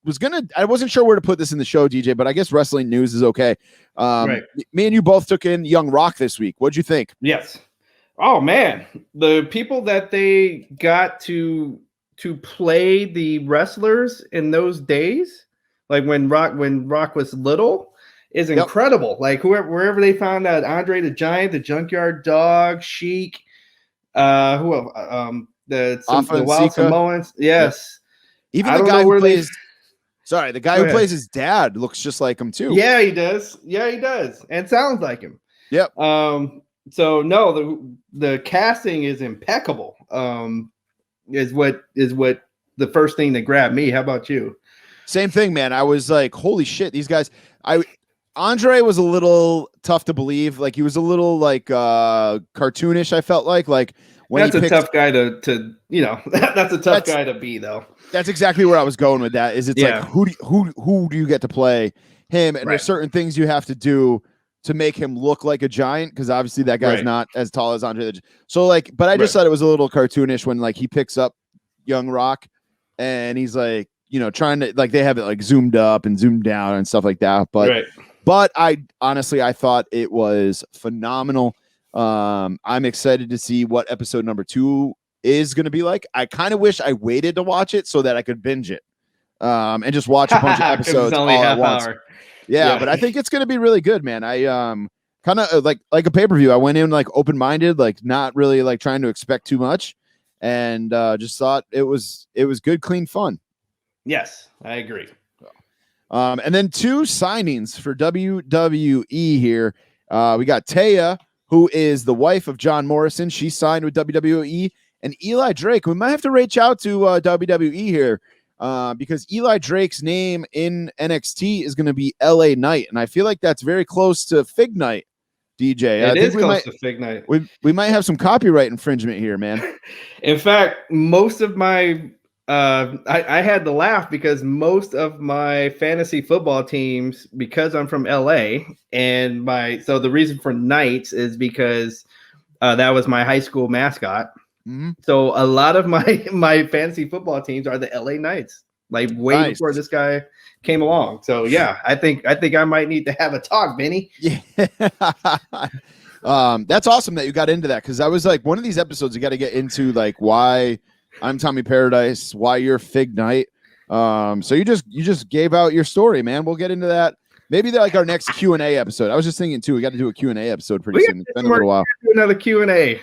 wasn't sure where to put this in the show, DJ, but I guess wrestling news is okay. Right. Me and you both took in Young Rock this week. What'd you think? Yes. Oh man, the people that they got to play the wrestlers in those days, like when Rock was little, is incredible. Like wherever they found out Andre the Giant, the Junkyard Dog, Sheik, the Wild Samoans. Yes. Yep. Even the guy who plays the guy who plays his dad looks just like him too. Yeah, he does. And sounds like him. Yep. So no, the casting is impeccable. Is what the first thing that grabbed me. How about you? Same thing, man. I was like, holy shit, these guys. Andre was a little tough to believe. Like he was a little like cartoonish. I felt like when that's a tough guy to that's a tough guy to be though. That's exactly where I was going with that. It's like who do you get to play him? And there's certain things you have to do to make him look like a giant because obviously that guy's not as tall as Andre. So but I just thought it was a little cartoonish when he picks up Young Rock and he's like trying to they have it zoomed up and zoomed down and stuff like that. But I honestly, I thought it was phenomenal. I'm excited to see what episode number 2 is going to be like. I kind of wish I waited to watch it so that I could binge it and just watch a bunch of episodes all at once. Yeah, but I think it's going to be really good, man. I kind of like a pay-per-view. I went in open-minded, not really trying to expect too much, and just thought it was good, clean fun. Yes, I agree. And then 2 signings for WWE here. We got Taya, who is the wife of John Morrison. She signed with WWE. And Eli Drake. We might have to reach out to WWE here because Eli Drake's name in NXT is going to be LA Knight. And I feel like that's very close to Fig Night, DJ. It is close to Fig Night. We might have some copyright infringement here, man. In fact, most of my I had to laugh because most of my fantasy football teams, because I'm from LA, and so the reason for Knights is because that was my high school mascot. Mm-hmm. So a lot of my fantasy football teams are the LA Knights, way before this guy came along. So yeah, I think I might need to have a talk, Benny. Yeah. That's awesome that you got into that because I was one of these episodes you got to get into why I'm Tommy Paradise, why you're Fig Knight. So you just gave out your story, man. We'll get into that. Maybe they're our next Q&A episode. I was just thinking too, we got to do a Q&A episode pretty soon. It's been a little while. Do another Q&A.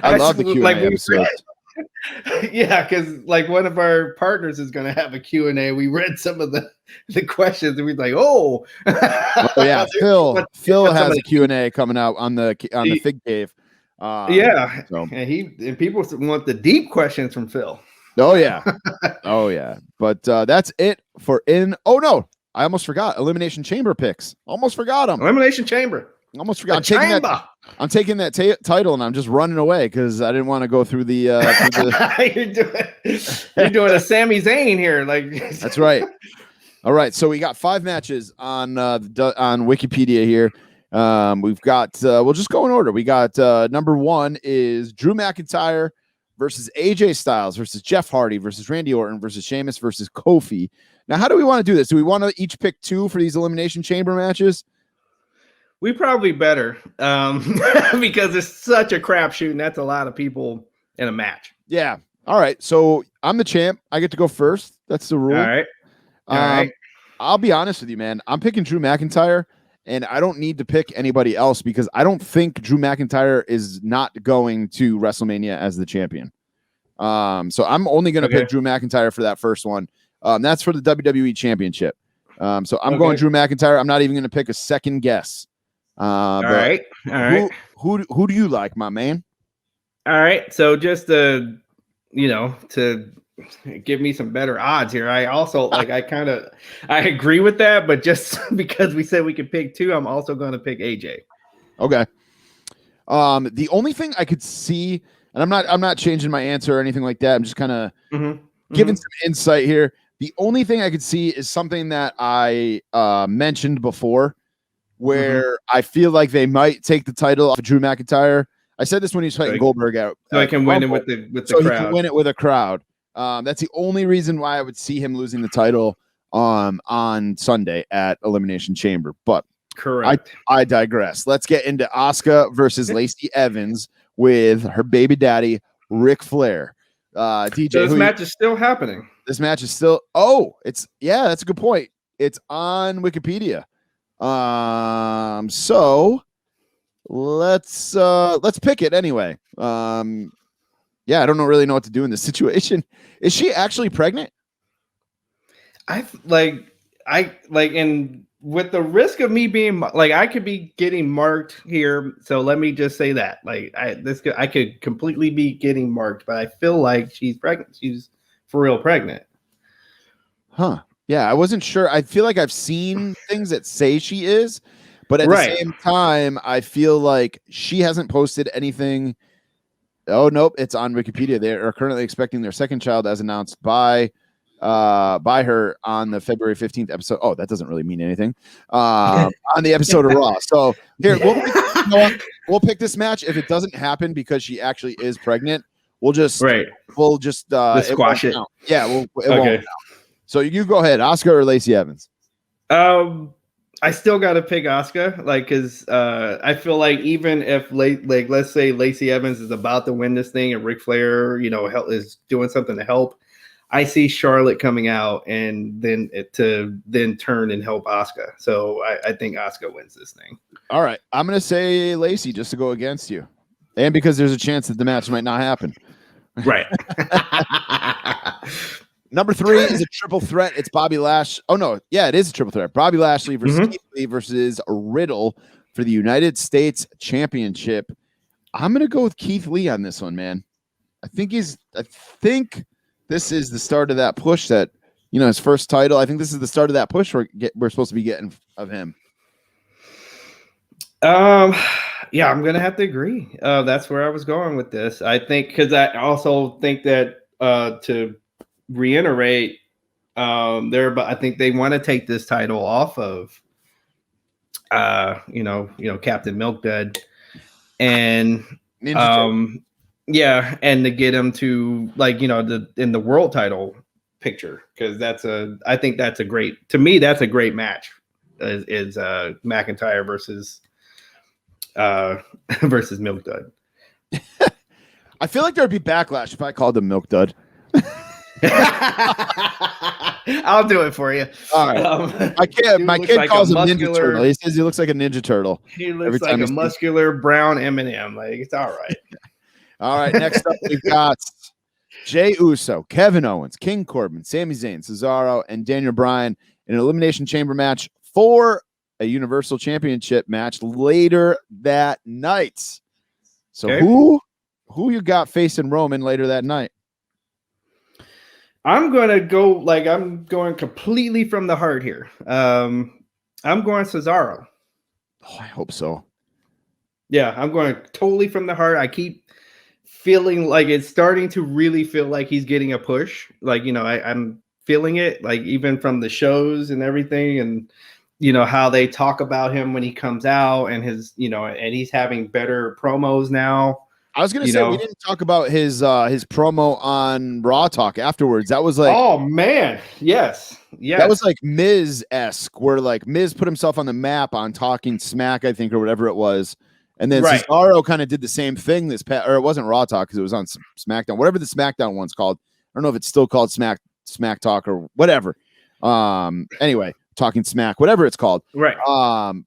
I love the Q&A episode. Yeah, because one of our partners is going to have a Q&A. We read some of the questions and we're like, oh yeah, Phil has a Q&A coming out on the Fig Cave. And people want the deep questions from Phil. Oh yeah. But that's it for Oh no, I almost forgot Elimination Chamber picks. Almost forgot them. Elimination Chamber. Almost forgot. I'm taking that title and I'm just running away because I didn't want to go through the. You're doing a Sami Zayn here, That's right. All right, so we got 5 matches on Wikipedia here. We've got. We'll just go in order. We got number 1 is Drew McIntyre versus AJ Styles versus Jeff Hardy versus Randy Orton versus Sheamus versus Kofi. Now, how do we want to do this? Do we want to each pick 2 for these Elimination Chamber matches? We probably better because it's such a crapshoot, and that's a lot of people in a match. Yeah. All right. So I'm the champ. I get to go first. That's the rule. All right. I'll be honest with you, man. I'm picking Drew McIntyre, and I don't need to pick anybody else because I don't think Drew McIntyre is not going to WrestleMania as the champion. So I'm only going to pick Drew McIntyre for that first one. That's for the WWE Championship. So I'm going Drew McIntyre. I'm not even going to pick a second guess. All right. Who do you like, my man? All right. So just to give me some better odds here. I also I agree with that, but just because we said we could pick 2, I'm also going to pick AJ. Okay. The only thing I could see and I'm not changing my answer or anything like that. I'm just kind of giving some insight here. The only thing I could see is something that I mentioned before, where I feel like they might take the title off of Drew McIntyre. I said this when he was fighting Goldberg out. So I can win it with the so crowd. He can win it with a crowd. That's the only reason why I would see him losing the title on Sunday at Elimination Chamber. But correct. I digress. Let's get into Asuka versus Lacey Evans with her baby daddy, Ric Flair. DJ, so this match is still happening. This match is still. Oh, that's a good point. It's on Wikipedia. So let's pick it anyway. I don't really know what to do in this situation. Is she actually pregnant? And with the risk of me being like, I could be getting marked here. So let me just say that, I could completely be getting marked, but I feel like she's pregnant. She's for real pregnant. Huh. Yeah, I wasn't sure. I feel like I've seen things that say she is, but at the same time, I feel like she hasn't posted anything. Oh, nope. It's on Wikipedia. They are currently expecting their second child as announced by her on the February 15th episode. Oh, that doesn't really mean anything. On the episode of Raw. So here, we'll pick this match. If it doesn't happen because she actually is pregnant, we'll just squash it. Yeah, it won't count. So you go ahead, Asuka or Lacey Evans. I still got to pick Asuka, because I feel like even if let's say Lacey Evans is about to win this thing and Ric Flair, is doing something to help, I see Charlotte coming out and then turn and help Asuka. So I think Asuka wins this thing. All right, I'm gonna say Lacey just to go against you, and because there's a chance that the match might not happen. Right. Number 3 is a triple threat. It's Bobby Lash. Oh, no. Yeah, it is a triple threat. Bobby Lashley versus Keith Lee versus Riddle for the United States Championship. I'm going to go with Keith Lee on this one, man. I think this is the start of that push that, his first title. I think this is the start of that push we're supposed to be getting of him. Yeah, I'm going to have to agree. That's where I was going with this. I think because I also think that to reiterate I think they want to take this title off of Captain Milkdud and and to get him to in the world title picture, because I think that's a great match is McIntyre versus Milkdud. I feel like there'd be backlash if I called him Milkdud. I'll do it for you. All right. My kid calls him Ninja Turtle. He says he looks like a Ninja Turtle. He looks like a muscular brown M&M. It's all right. All right. Next up, we've got Jey Uso, Kevin Owens, King Corbin, Sami Zayn, Cesaro, and Daniel Bryan in an Elimination Chamber match for a Universal Championship match later that night. So who you got facing Roman later that night? I'm going to go I'm going completely from the heart here. I'm going Cesaro. Oh, I hope so. Yeah, I'm going totally from the heart. I keep feeling like it's starting to really feel like he's getting a push. I'm feeling it, even from the shows and everything, and how they talk about him when he comes out and his, and he's having better promos now. I was going to say, we didn't talk about his promo on Raw Talk afterwards. That was oh man. Yes. That was Miz-esque, where Miz put himself on the map on Talking Smack, I think, or whatever it was. And then Cesaro kind of did the same thing or it wasn't Raw Talk because it was on SmackDown, whatever the SmackDown one's called. I don't know if it's still called Smack Talk or whatever. Anyway, Talking Smack, whatever it's called. Right.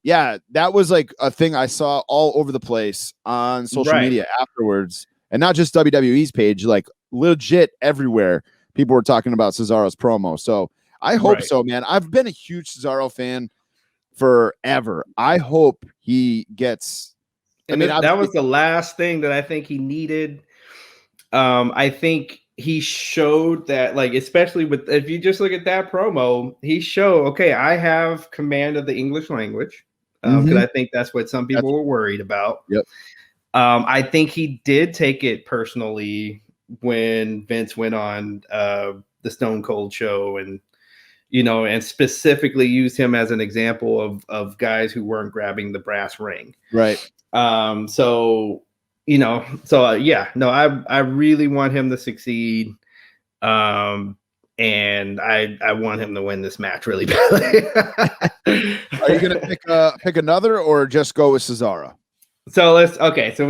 Yeah, that was a thing I saw all over the place on social media afterwards, and not just WWE's page, legit everywhere. People were talking about Cesaro's promo. So I hope so, man. I've been a huge Cesaro fan forever. I hope he gets. That was the last thing that I think he needed. I think he showed that, especially if you just look at that promo, he showed, okay, I have command of the English language. Because I think that's what some people were worried about. Yep. I think he did take it personally when Vince went on the Stone Cold show and specifically used him as an example of guys who weren't grabbing the brass ring. Right. I really want him to succeed. And I want him to win this match really badly. Are you going to pick another or just go with Cesaro? So we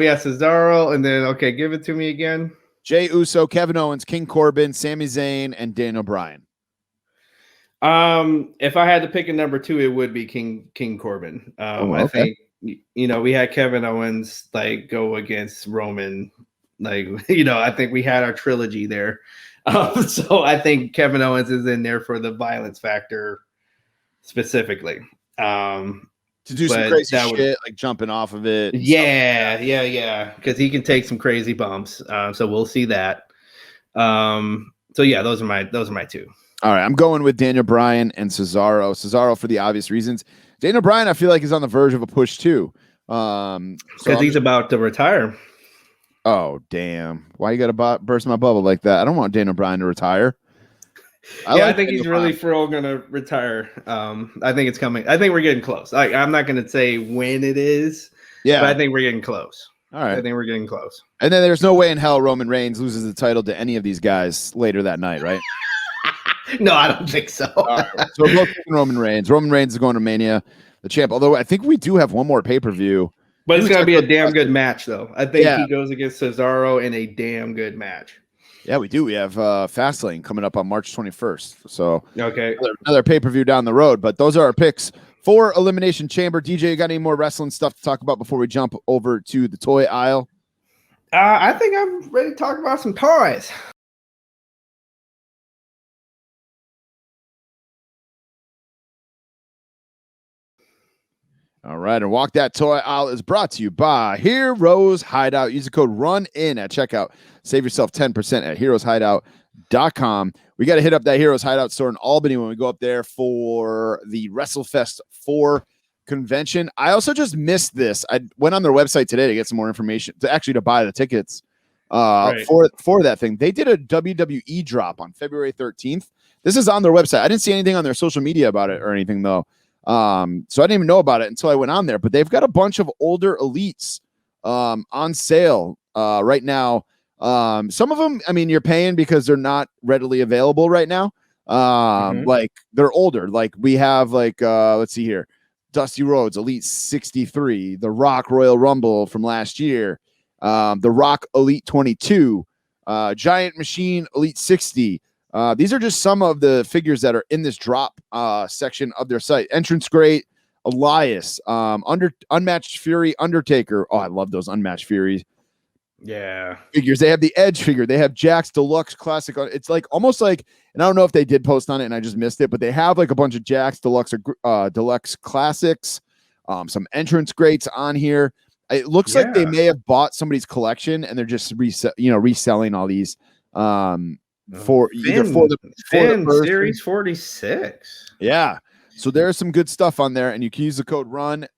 have Cesaro and then, give it to me again. Jey Uso, Kevin Owens, King Corbin, Sami Zayn, and Daniel Bryan. If I had to pick a number 2, it would be King Corbin. I think, we had Kevin Owens go against Roman. I think we had our trilogy there. So I think Kevin Owens is in there for the violence factor specifically. To do some crazy shit, like jumping off of it. Yeah. Because he can take some crazy bumps. So we'll see that. Those are my 2. All right, I'm going with Daniel Bryan and Cesaro. Cesaro for the obvious reasons. Daniel Bryan, I feel like, is on the verge of a push too. Because he's about to retire. Oh, damn. Why you got to burst my bubble like that? I don't want Daniel Bryan to retire. I think he's really for all going to retire. I think it's coming. I think we're getting close. I'm not going to say when it is, but I think we're getting close. All right. I think we're getting close. And then there's no way in hell Roman Reigns loses the title to any of these guys later that night, right? No, I don't think so. Right. So we're both picking Roman Reigns. Roman Reigns is going to Mania, the champ. Although I think we do have one more pay-per-view. But it's going to be a damn good match, though. I think he goes against Cesaro in a damn good match. Yeah, we do. We have Fastlane coming up on March 21st. So another pay-per-view down the road. But those are our picks for Elimination Chamber. DJ, you got any more wrestling stuff to talk about before we jump over to the toy aisle? I think I'm ready to talk about some toys. All right, and Walk That Toy Aisle is brought to you by Heroes Hideout. Use the code RUNIN at checkout. Save yourself 10% at heroeshideout.com. We got to hit up that Heroes Hideout store in Albany when we go up there for the WrestleFest 4 convention. I also just missed this. I went on their website today to get some more information, to buy the tickets for that thing. They did a WWE drop on February 13th. This is on their website. I didn't see anything on their social media about it or anything, though. So I didn't even know about it until I went on there, but they've got a bunch of older elites on sale right now. Some of them, I mean, you're paying because they're not readily available right now. Like they're older. Like we have let's see here. Dusty Rhodes Elite 63, The Rock Royal Rumble from last year, The Rock Elite 22, Giant Machine Elite 60. These are just some of the figures that are in this drop section of their site. Entrance Great, Elias, Unmatched Fury, Undertaker. Oh, I love those Unmatched Furies. Yeah. Figures. They have the Edge figure. They have Jack's Deluxe Classic. It's like almost like, and I don't know if they did post on it and I just missed it, but they have like a bunch of Jack's Deluxe Classics, some Entrance Greats on here. It looks like they may have bought somebody's collection and they're just reselling all these. For the Series 46. Yeah. So there's some good stuff on there, and you can use the code RUN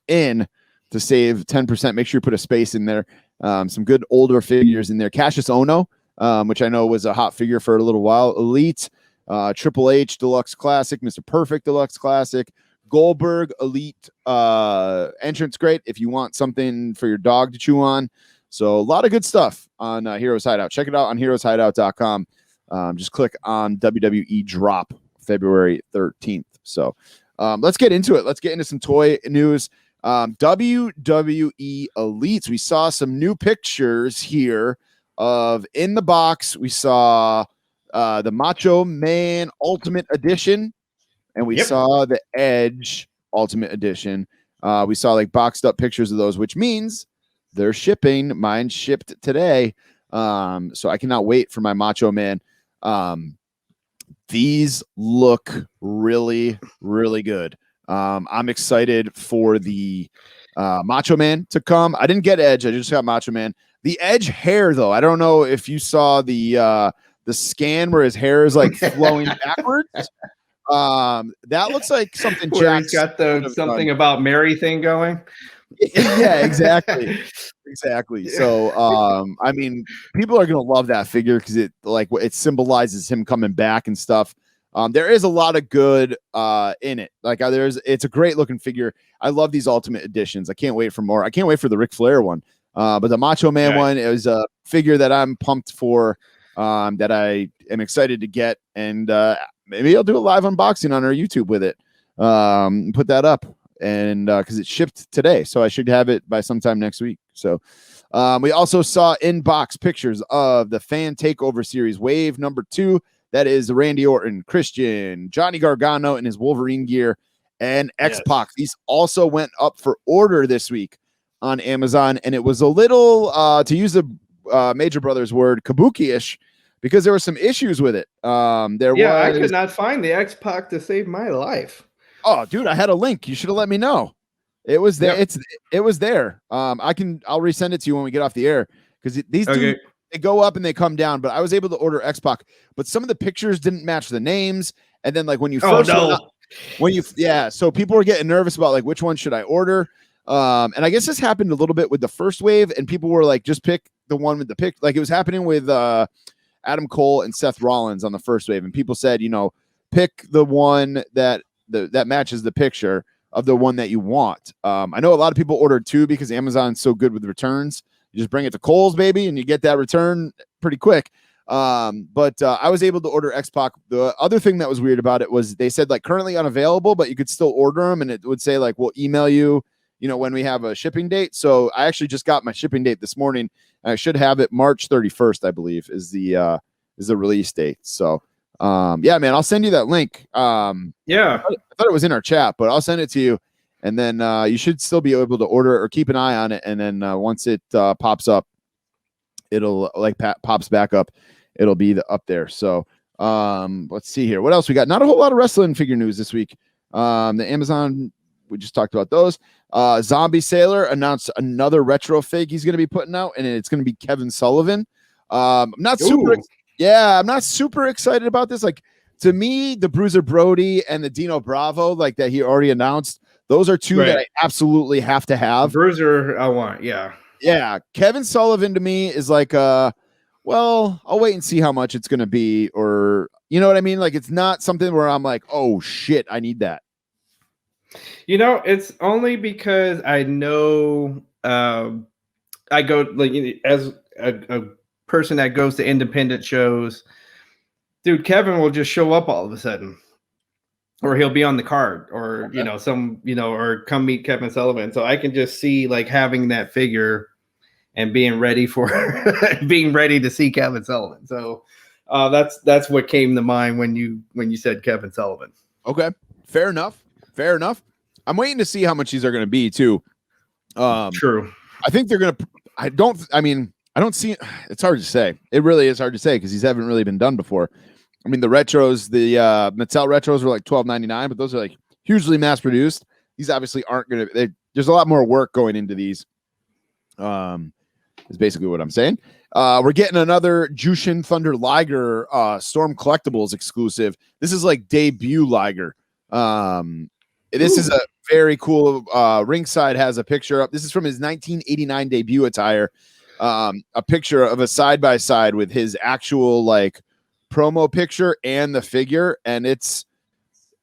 in to save 10%. Make sure you put a space in there. Some good older figures in there. Cassius Ohno, which I know was a hot figure for a little while. Elite, Triple H Deluxe Classic, Mr. Perfect Deluxe Classic, Goldberg Elite Entrance Great if you want something for your dog to chew on. So a lot of good stuff on Heroes Hideout. Check it out on heroeshideout.com. Just click on WWE Drop February 13th. So let's get into it. Let's get into some toy news. WWE Elites. We saw some new pictures here of in the box. We saw the Macho Man Ultimate Edition, and we saw the Edge Ultimate Edition. We saw like boxed up pictures of those, which means they're shipping. Mine shipped today. So I cannot wait for my Macho Man. These look really, really good. I'm excited for the Macho Man to come. I didn't get Edge. I just got Macho Man. The Edge hair, though, I don't know if you saw the scan where his hair is like flowing backwards. That looks like something Jack's got the something about Mary thing going. Yeah, exactly. Exactly. So, I mean, people are going to love that figure because it symbolizes him coming back and stuff. There is a lot of good in it. It's a great looking figure. I love these Ultimate Editions. I can't wait for more. I can't wait for the Ric Flair one. But the Macho Man one is a figure that I'm pumped for, that I am excited to get. And maybe I'll do a live unboxing on our YouTube with it. Put that up. And because it shipped today, so I should have it by sometime next week. So we also saw in-box pictures of the Fan Takeover Series Wave number 2. That is Randy Orton, Christian, Johnny Gargano in his Wolverine gear, and X-Pac. These also went up for order this week on Amazon, and it was a little, to use the Major Brothers word, kabuki-ish, because there were some issues with it. I could not find the X-Pac to save my life. Oh, dude, I had a link. You should have let me know. It was there. Yep. It was there. I'll resend it to you when we get off the air, because these dudes, they go up and they come down. But I was able to order X-Pac, but some of the pictures didn't match the names. And then when you first so people were getting nervous about like which one should I order. And I guess this happened a little bit with the first wave, and people were like, just pick the one with the pick. Like it was happening with Adam Cole and Seth Rollins on the first wave, and people said, pick the one that matches the picture of the one that you want. I know a lot of people ordered 2 because Amazon's so good with returns. You just bring it to Kohl's, baby, and you get that return pretty quick. But I was able to order X-Pac. The other thing that was weird about it was they said like currently unavailable, but you could still order them, and it would say like we'll email you, when we have a shipping date. So I actually just got my shipping date this morning. I should have it March 31st, I believe, is the release date. So man, I'll send you that link. I thought it was in our chat, but I'll send it to you, and then you should still be able to order it or keep an eye on it. And then once it pops up, it'll pops back up. It'll be up there. So let's see here. What else we got? Not a whole lot of wrestling figure news this week. The Amazon, we just talked about those. Zombie Sailor announced another retro fig he's going to be putting out, and it's going to be Kevin Sullivan. I'm not super excited about this. Like, to me, the Bruiser Brody and the Dino Bravo, like that he already announced, those are 2 that I absolutely have to have. Bruiser, I want, yeah. Kevin Sullivan to me is like, I'll wait and see how much it's going to be, or you know what I mean? Like, it's not something where I'm like, oh shit, I need that. It's only because I know I go like as a person that goes to independent shows, dude, Kevin will just show up all of a sudden, or he'll be on the card, or or come meet Kevin Sullivan. So I can just see like having that figure and being ready to see Kevin Sullivan. So that's what came to mind when you said Kevin Sullivan. Okay, fair enough. I'm waiting to see how much these are going to be too. True. I think they're going to. I don't see. It's hard to say. It really is hard to say because these haven't really been done before. I mean, the retros, the Mattel retros were like $12.99, but those are like hugely mass produced. These obviously aren't going to. There's a lot more work going into these. Is basically what I'm saying. We're getting another Jushin Thunder Liger Storm Collectibles exclusive. This is like debut Liger. This is a very cool. Ringside has a picture up. This is from his 1989 debut attire. A picture of a side-by-side with his actual like promo picture and the figure. And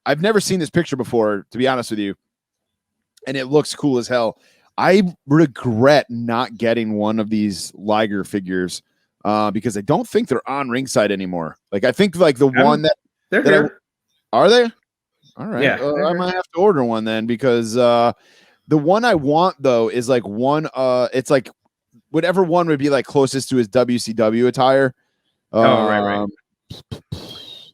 I've never seen this picture before, to be honest with you. And it looks cool as hell. I regret not getting one of these Liger figures because I don't think they're on Ringside anymore. Like, I think like the one that they're here. Are they? All right. Yeah. I might have to order one then, because the one I want though is like one. It's like whatever one would be like closest to his WCW attire. Right.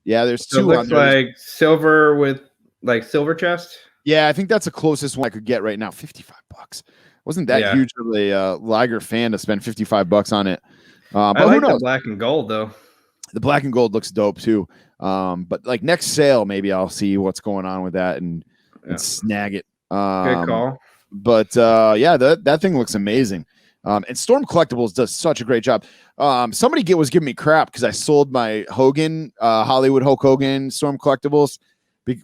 Yeah, there's so 2. It looks like silver with like silver chest. Yeah, I think that's the closest one I could get right now. $55. Wasn't that huge of a Liger fan to spend $55 on it? But I like who knows? the black and gold though. The black and gold looks dope too. But like next sale, maybe I'll see what's going on with that and snag it. Good call. But that thing looks amazing. And Storm Collectibles does such a great job. Somebody was giving me crap because I sold my Hogan, Hollywood Hulk Hogan Storm Collectibles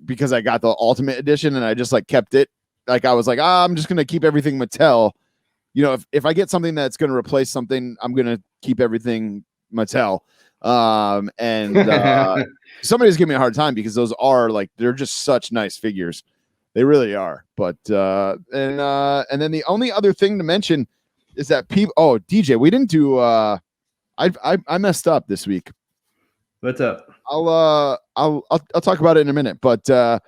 because I got the Ultimate Edition and I just like kept it like I was like, I'm just gonna keep everything Mattel. You know, if I get something that's gonna replace something, I'm gonna keep everything Mattel. And somebody's giving me a hard time because those are like they're just such nice figures. They really are. But and then the only other thing to mention is that people. Oh, DJ, we didn't do. I messed up this week. What's up? I'll talk about it in a minute. But there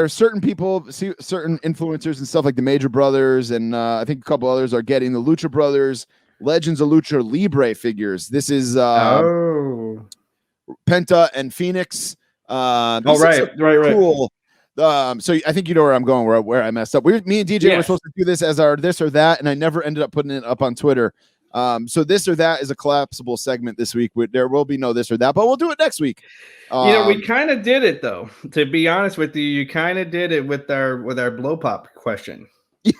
are certain people, certain influencers and stuff like the Major Brothers, and I think a couple others are getting the Lucha Brothers Legends of Lucha Libre figures. This is Penta and Phoenix. Right. Cool. So I think you know where I'm going, where I messed up. Me and DJ were supposed to do this as our this or that, and I never ended up putting it up on Twitter. So this or that is a collapsible segment this week. There will be no this or that, but we'll do it next week. We kind of did it though. To be honest with you, you kind of did it with our blow pop question. Yeah,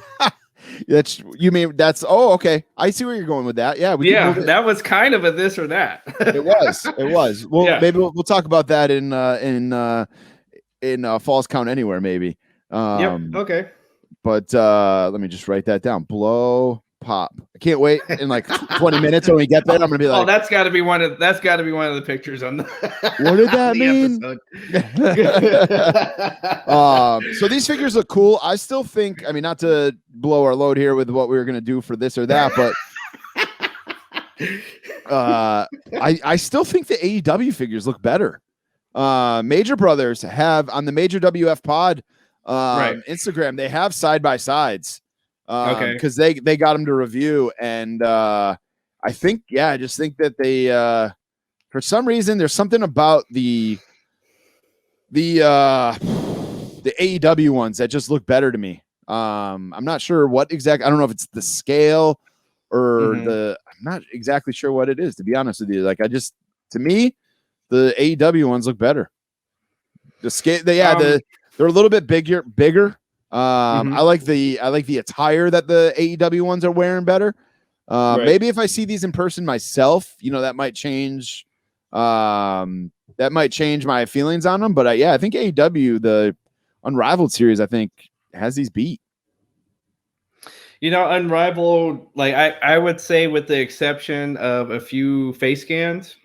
that's okay. I see where you're going with that. Yeah, that was kind of a this or that. It was. Well, maybe we'll talk about that in Falls Count Anywhere, maybe. Okay. But let me just write that down. Blow pop. I can't wait in like 20 minutes when we get there. I'm gonna be like, that's got to be one of the pictures on the. What did that mean? So these figures look cool. I still think. I mean, not to blow our load here with what we were gonna do for this or that, but I still think the AEW figures look better. Major Brothers have on the Major WF Pod Instagram. They have side by sides. Because they got them to review, and I think I just think that they for some reason there's something about the AEW ones that just look better to me. I'm not sure what exact. I don't know if it's the scale or I'm not exactly sure what it is, to be honest with you. Like to me, the AEW ones look better. The scale, they're a little bit bigger. I like the attire that the AEW ones are wearing better. Maybe if I see these in person myself, that might change. That might change my feelings on them. But I think AEW, the Unrivaled series, I think has these beat. Unrivaled, like I would say, with the exception of a few face scans,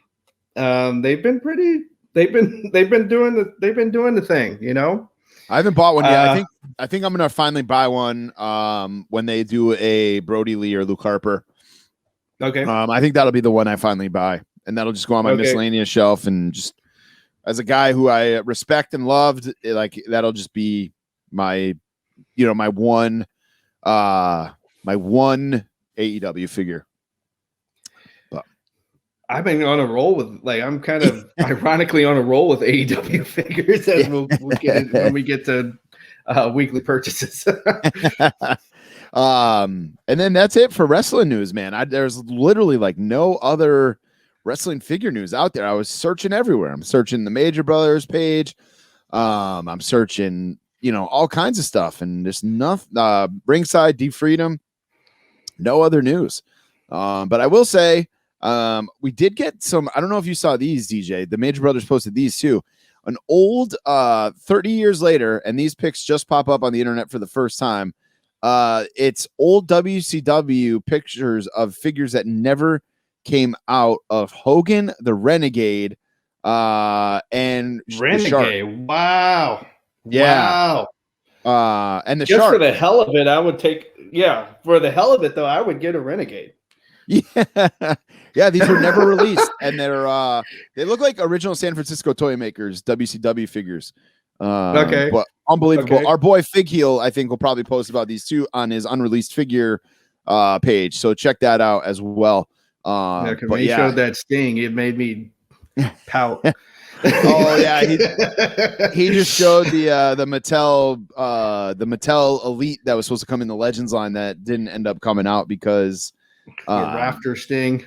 they've been doing the thing. I haven't bought one yet. I think I'm gonna finally buy one when they do a Brody Lee or Luke Harper. Okay. I think that'll be the one I finally buy, and that'll just go on my miscellaneous shelf. And just as a guy who I respect and loved, that'll just be my one AEW figure. But I've been on a roll with I'm kind of ironically on a roll with AEW figures as we'll get in, when we get to weekly purchases. And then that's it for wrestling news, man. There's literally no other wrestling figure news out there. I was searching everywhere. I'm searching the Major Brothers page. I'm searching, all kinds of stuff, and there's nothing. Ringside, Deep Freedom, no other news. But I will say, we did get some. I don't know if you saw these, DJ. The Major Brothers posted these too. An old 30 years later, and these pics just pop up on the internet for the first time. It's old WCW pictures of figures that never came out of Hogan, the Renegade, and Renegade. Wow. Yeah. Wow. And the just Shark. For the hell of it, I would take. Yeah, for the hell of it though, I would get a Renegade. Yeah, these were never released, and they look like original San Francisco toy makers WCW figures. But unbelievable. Okay. Our boy Fig Heel, I think, will probably post about these too on his unreleased figure page, so check that out as well. When he showed that Sting, it made me pout. Oh yeah, he just showed the Mattel Elite that was supposed to come in the Legends line that didn't end up coming out because Rafter Sting.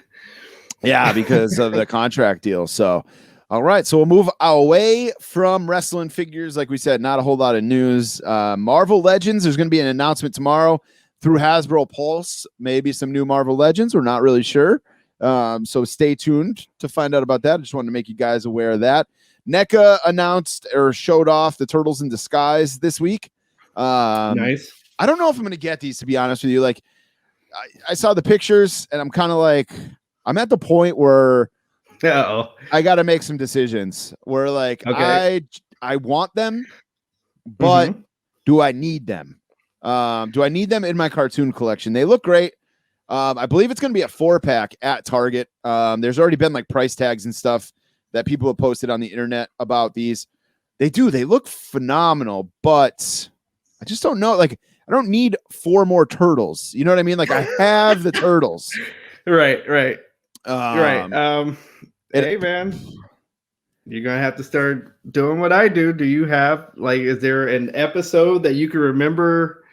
Yeah, because of the contract deal. So, all right, so we'll move away from wrestling figures. Like we said, not a whole lot of news. Marvel Legends. There's going to be an announcement tomorrow through Hasbro Pulse. Maybe some new Marvel Legends. We're not really sure. So stay tuned to find out about that. I just wanted to make you guys aware of that. NECA announced or showed off the Turtles in Disguise this week. Nice. I don't know if I'm going to get these, to be honest with you. Like, I saw the pictures and I'm kind of like, I'm at the point where I got to make some decisions where like, I want them, but do I need them? Do I need them in my cartoon collection? They look great. I believe it's going to be a 4-pack at Target. There's already been like price tags and stuff that people have posted on the internet about these. They look phenomenal, but I just don't know. Like, I don't need 4 more turtles. You know what I mean? Like, I have the turtles. Right. Hey, man, you're going to have to start doing what I do. Do you have, like, is there an episode that you can remember,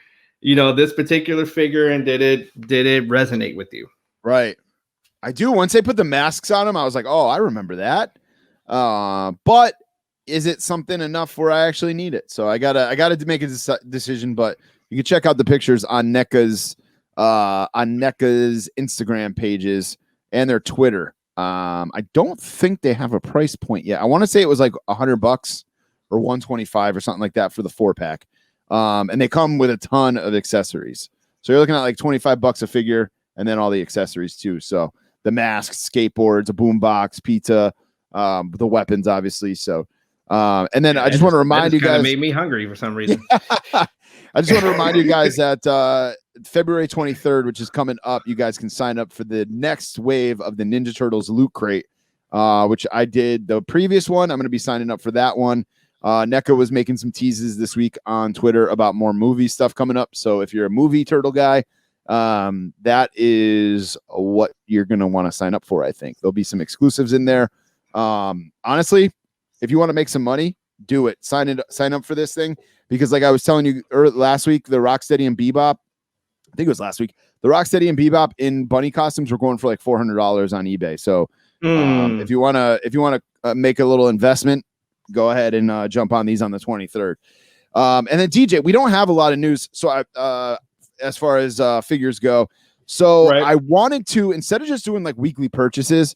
this particular figure, and did it resonate with you? Right. I do. Once they put the masks on them, I was like, oh, I remember that. But is it something enough where I actually need it? So I gotta make a decision, but you can check out the pictures on NECA's Instagram pages and their Twitter. I don't think they have a price point yet. I want to say it was like $100 or $125 or something like that for the 4-pack. And they come with a ton of accessories. So you're looking at like $25 a figure and then all the accessories too. So the masks, skateboards, a boombox, pizza, the weapons, obviously. So, and then I just want to remind you guys, made me hungry for some reason. I just want to remind you guys that February 23rd, which is coming up, you guys can sign up for the next wave of the Ninja Turtles Loot Crate, which I did the previous one. I'm going to be signing up for that one. NECA was making some teases this week on Twitter about more movie stuff coming up. So if you're a movie turtle guy, that is what you're going to want to sign up for. I think there'll be some exclusives in there. Honestly, if you want to make some money, do it. Sign up for this thing, because like I was telling you last week, the Rocksteady and Bebop, I think it was last week, the Rocksteady and Bebop in bunny costumes were going for like $400 on eBay. So if you want to make a little investment, go ahead and jump on these on the 23rd. And then DJ, we don't have a lot of news. So as far as figures go, so I wanted to, instead of just doing like weekly purchases,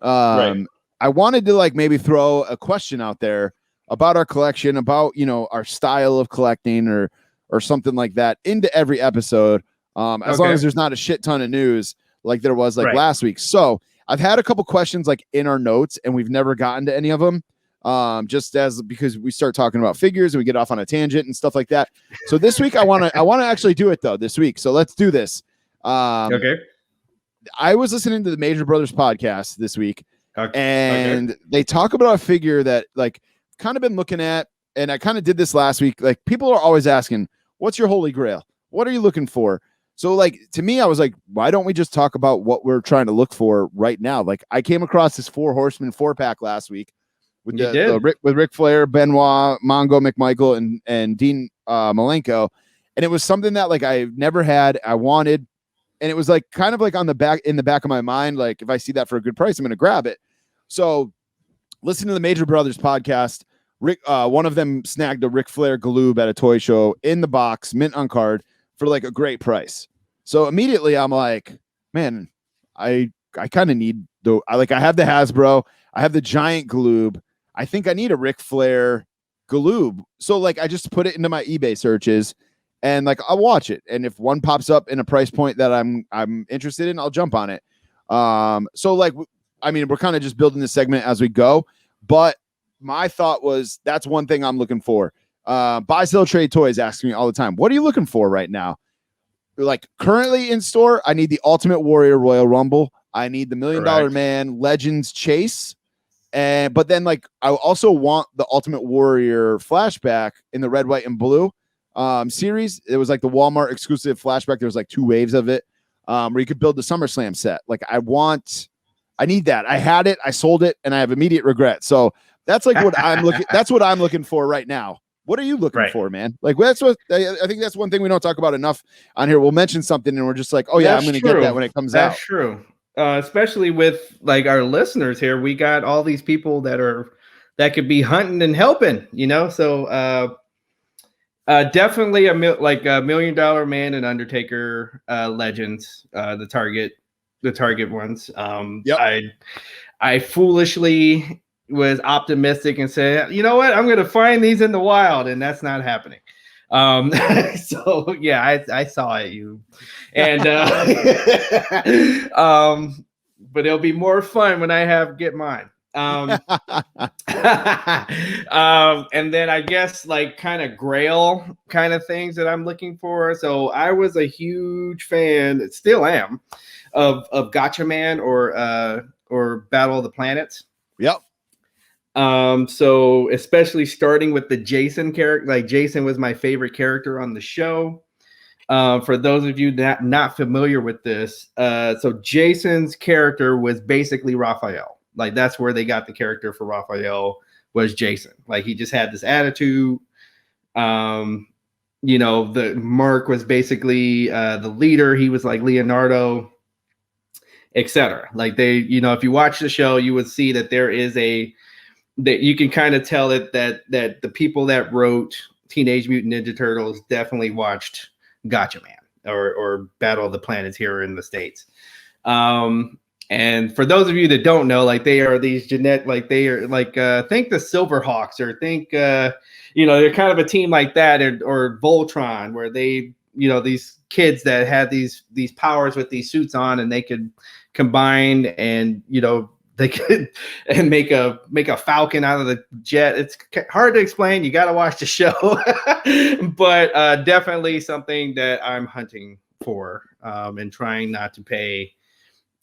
I wanted to like maybe throw a question out there about our collection, about, our style of collecting or something like that into every episode. As long as there's not a shit ton of news like there was like last week. So I've had a couple questions like in our notes and we've never gotten to any of them. Because we start talking about figures and we get off on a tangent and stuff like that. So this week I want to actually do it though this week. So let's do this. I was listening to the Major Brothers podcast this week and they talk about a figure that like kind of been looking at, and I kind of did this last week. Like, people are always asking, what's your holy grail? What are you looking for? So like, to me, I was like, why don't we just talk about what we're trying to look for right now? Like, I came across this 4 Horsemen 4-pack last week with with Ric Flair, Benoit, Mongo McMichael, and Dean Malenko. And it was something that like I've never had, I wanted. And it was like kind of like in the back of my mind, like if I see that for a good price, I'm going to grab it. So listen to the Major Brothers podcast. One of them snagged a Ric Flair Galoob at a toy show in the box, mint on card, for like a great price. So immediately I'm like, man, I kind of need I have the Hasbro, I have the giant Galoob. I think I need a Ric Flair Galoob. So like I just put it into my eBay searches and like I'll watch it. And if one pops up in a price point that I'm interested in, I'll jump on it. So like, I mean, we're kind of just building this segment as we go, but my thought was that's one thing I'm looking for. Buy, sell, trade toys asks me all the time, what are you looking for right now? Like currently in store, I need the Ultimate Warrior Royal Rumble. I need the $1 Million Man Legends Chase. But then like, I also want the Ultimate Warrior flashback in the red, white, and blue series. It was like the Walmart exclusive flashback. There was like 2 waves of it where you could build the SummerSlam set. Like I need that. I had it, I sold it, and I have immediate regret. So that's like what I'm looking. That's what I'm looking for right now. What are you looking for, man? Like that's what I think. That's one thing we don't talk about enough on here. We'll mention something and we're just like, oh yeah, I'm going to get that when it comes out. That's true. Especially with like our listeners here, we got all these people that could be hunting and helping. So definitely a $1 Million Man and Undertaker Legends, the Target ones. I foolishly was optimistic and said, you know what, I'm going to find these in the wild, and that's not happening. So yeah, I saw it, and but it'll be more fun when I get mine. And then I guess like kind of grail kind of things that I'm looking for. So I was a huge fan, still am, of Gotcha Man or Battle of the Planets. Yep. So especially starting with the Jason character, like Jason was my favorite character on the show. For those of you not familiar with this, so Jason's character was basically Raphael. Like that's where they got the character for Raphael, was Jason. Like he just had this attitude. The Mark was basically the leader. He was like Leonardo, etc. Like they, if you watch the show, you would see that there is that you can kind of tell that the people that wrote Teenage Mutant Ninja Turtles definitely watched Gotcha Man or Battle of the Planets here in the States. And for those of you that don't know, like they are these think the Silverhawks, or think they're kind of a team like that, or Voltron, where they, these kids that had these powers with these suits on, and they could combine and they could and make a Falcon out of the jet. It's hard to explain. You got to watch the show, but definitely something that I'm hunting for and trying not to pay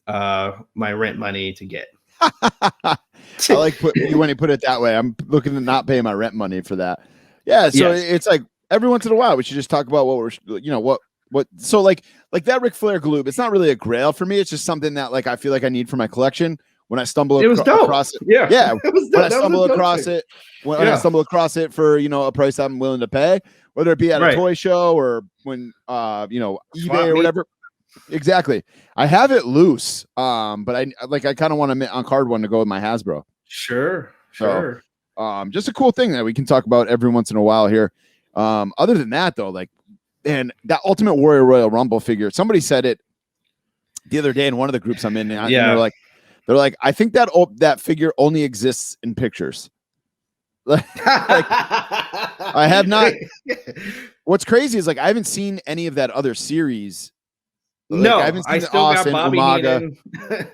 my rent money to get. I like when you put it that way. I'm looking to not pay my rent money for that. Yeah. So It's like every once in a while we should just talk about what we're, what. So like that Ric Flair gloop. It's not really a grail for me. It's just something that like I feel like I need for my collection. When I stumble across it, yeah. When I stumble across it, I stumble across it for a price I'm willing to pay, whether it be at a toy show or when eBay or whatever. Exactly. I have it loose, but I kind of want a mint on card one to go with my Hasbro. Sure. So, just a cool thing that we can talk about every once in a while here. Other than that, though, and that Ultimate Warrior Royal Rumble figure, somebody said it the other day in one of the groups I'm in. And they're like, I think that figure only exists in pictures. I have not. What's crazy is I haven't seen any of that other series. No, I haven't seen I still Austin, got Bobby Heenan.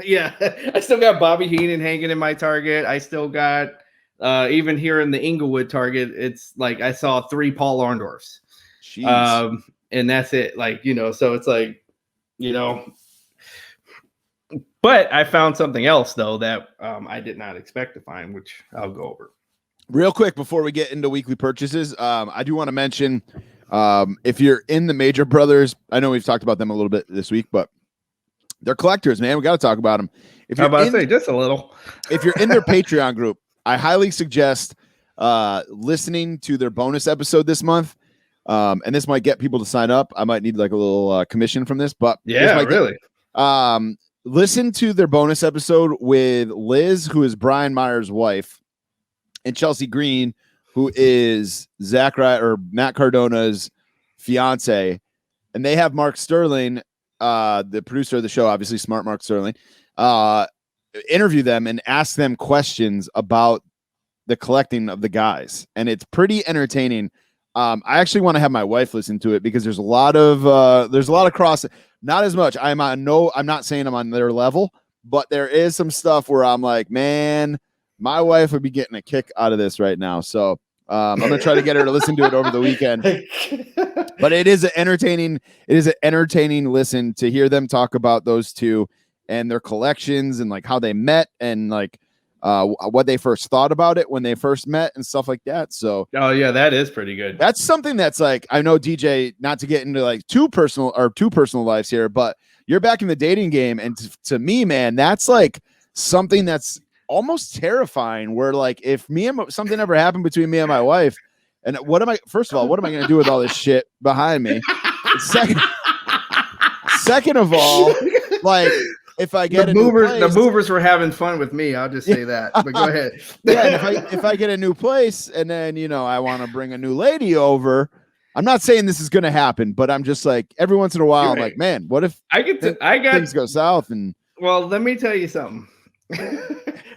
Yeah, I still got Bobby Heenan hanging in my Target. I still got even here in the Inglewood Target. It's like I saw 3 Paul Orndorffs, and that's it. So it's like, But I found something else, though, that I did not expect to find, which I'll go over. Real quick, before we get into weekly purchases, I do want to mention, if you're in the Major Brothers, I know we've talked about them a little bit this week, but they're collectors, man. We got to talk about them. How about to say just a little? If you're in their Patreon group, I highly suggest listening to their bonus episode this month. And this might get people to sign up. I might need like a little commission from this, but really. Listen to their bonus episode with Liz, who is Brian Meyer's wife, and Chelsea Green, who is Matt Cardona's fiance. And they have Mark Sterling, the producer of the show, obviously smart Mark Sterling, interview them and ask them questions about the collecting of the guys. And it's pretty entertaining. I actually want to have my wife listen to it because there's a lot of cross. Not as much. I'm not saying I'm on their level, but there is some stuff where I'm like, man, my wife would be getting a kick out of this right now. So I'm gonna try to get her to listen to it over the weekend. But it is an entertaining listen to hear them talk about those two and their collections and like how they met and like what they first thought about it when they first met and stuff like that. So that is pretty good. That's something that's like, I know DJ, not to get into like too personal lives here, but you're back in the dating game. And to me, man, that's like something that's almost terrifying where like, if something ever happened between me and my wife, and first of all, what am I going to do with all this shit behind me? Second of all, like, if I get the movers were having fun with me. I'll just say that. But go ahead. If I get a new place and then I want to bring a new lady over, I'm not saying this is going to happen, but I'm just like every once in a while, I'm like, man, what if things go south? And well, let me tell you something.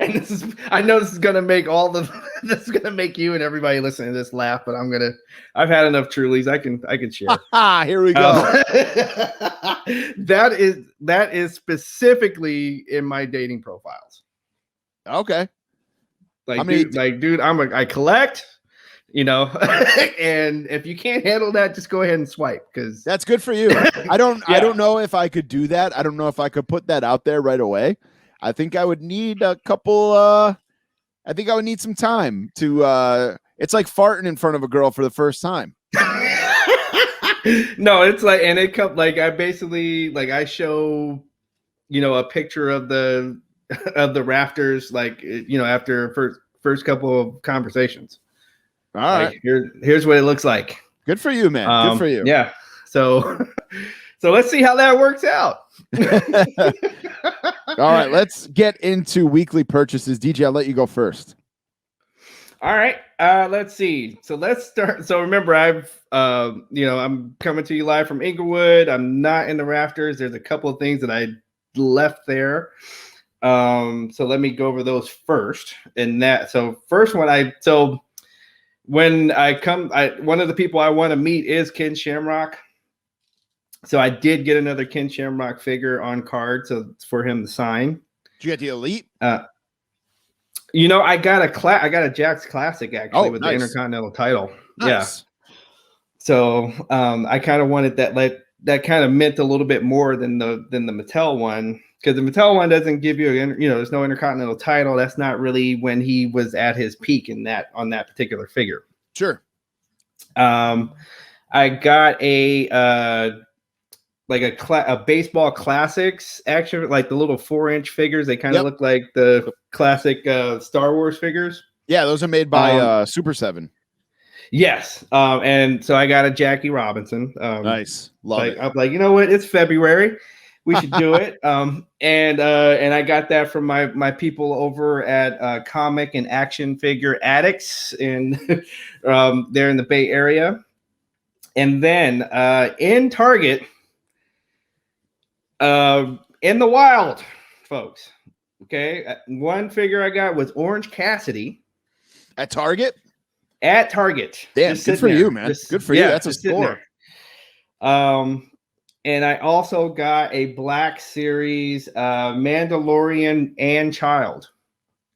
And I know this is gonna make this is gonna make you and everybody listening to this laugh, but I've had enough Trulies. I can share. Here we go. That is specifically in my dating profiles. Okay. Dude, I collect, and if you can't handle that, just go ahead and swipe, because that's good for you. I don't know if I could do that. I don't know if I could put that out there right away. I think I would need a couple. I think I would need some time to. It's like farting in front of a girl for the first time. No, it's like, and it comes like I basically I show, a picture of the rafters, after first couple of conversations. All right, here's what it looks like. Good for you, man. Good for you. Yeah. So let's see how that works out. All right, let's get into weekly purchases. DJ, I'll let you go first. All right, let's see. So let's start. So remember, I'm coming to you live from Inglewood. I'm not in the rafters. There's a couple of things that I left there. So let me go over those first. First one, when I come, one of the people I want to meet is Ken Shamrock. So I did get another Ken Shamrock figure on card, so it's for him to sign. Did you get the Elite? I got a Jack's Classic actually with the Intercontinental title. Nice. Yeah. So I kind of wanted that kind of meant a little bit more than the Mattel one, because the Mattel one doesn't give you there's no Intercontinental title. That's not really when he was at his peak on that particular figure. Sure. I got a baseball classics action, like the little 4-inch figures. They kind of look like the classic Star Wars figures. Yeah, those are made by Super 7. Yes. And so I got a Jackie Robinson. Nice. Love it. I'm like, you know what? It's February. We should do it. And I got that from my people over at Comic and Action Figure Addicts in there in the Bay Area. And then in Target, in the wild, folks. Okay, one figure I got was Orange Cassidy at Target. At Target, damn, good for you, man. Good for you. That's a score. And I also got a Black Series Mandalorian and Child.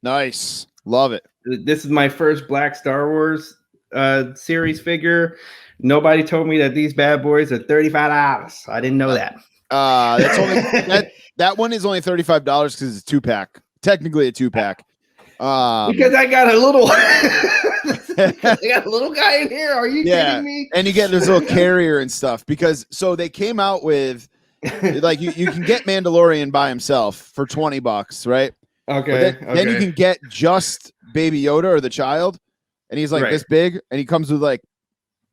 Nice, love it. This is my first Black Star Wars series figure. Nobody told me that these bad boys are $35. I didn't know that. That's only that one is only $35 because it's a 2-pack. Technically a 2-pack. Because I got a little guy in here. Are you kidding me? And you get this little carrier and stuff, because so they came out with like you can get Mandalorian by himself for $20, right? Okay. Then you can get just Baby Yoda or the child, and he's like this big, and he comes with like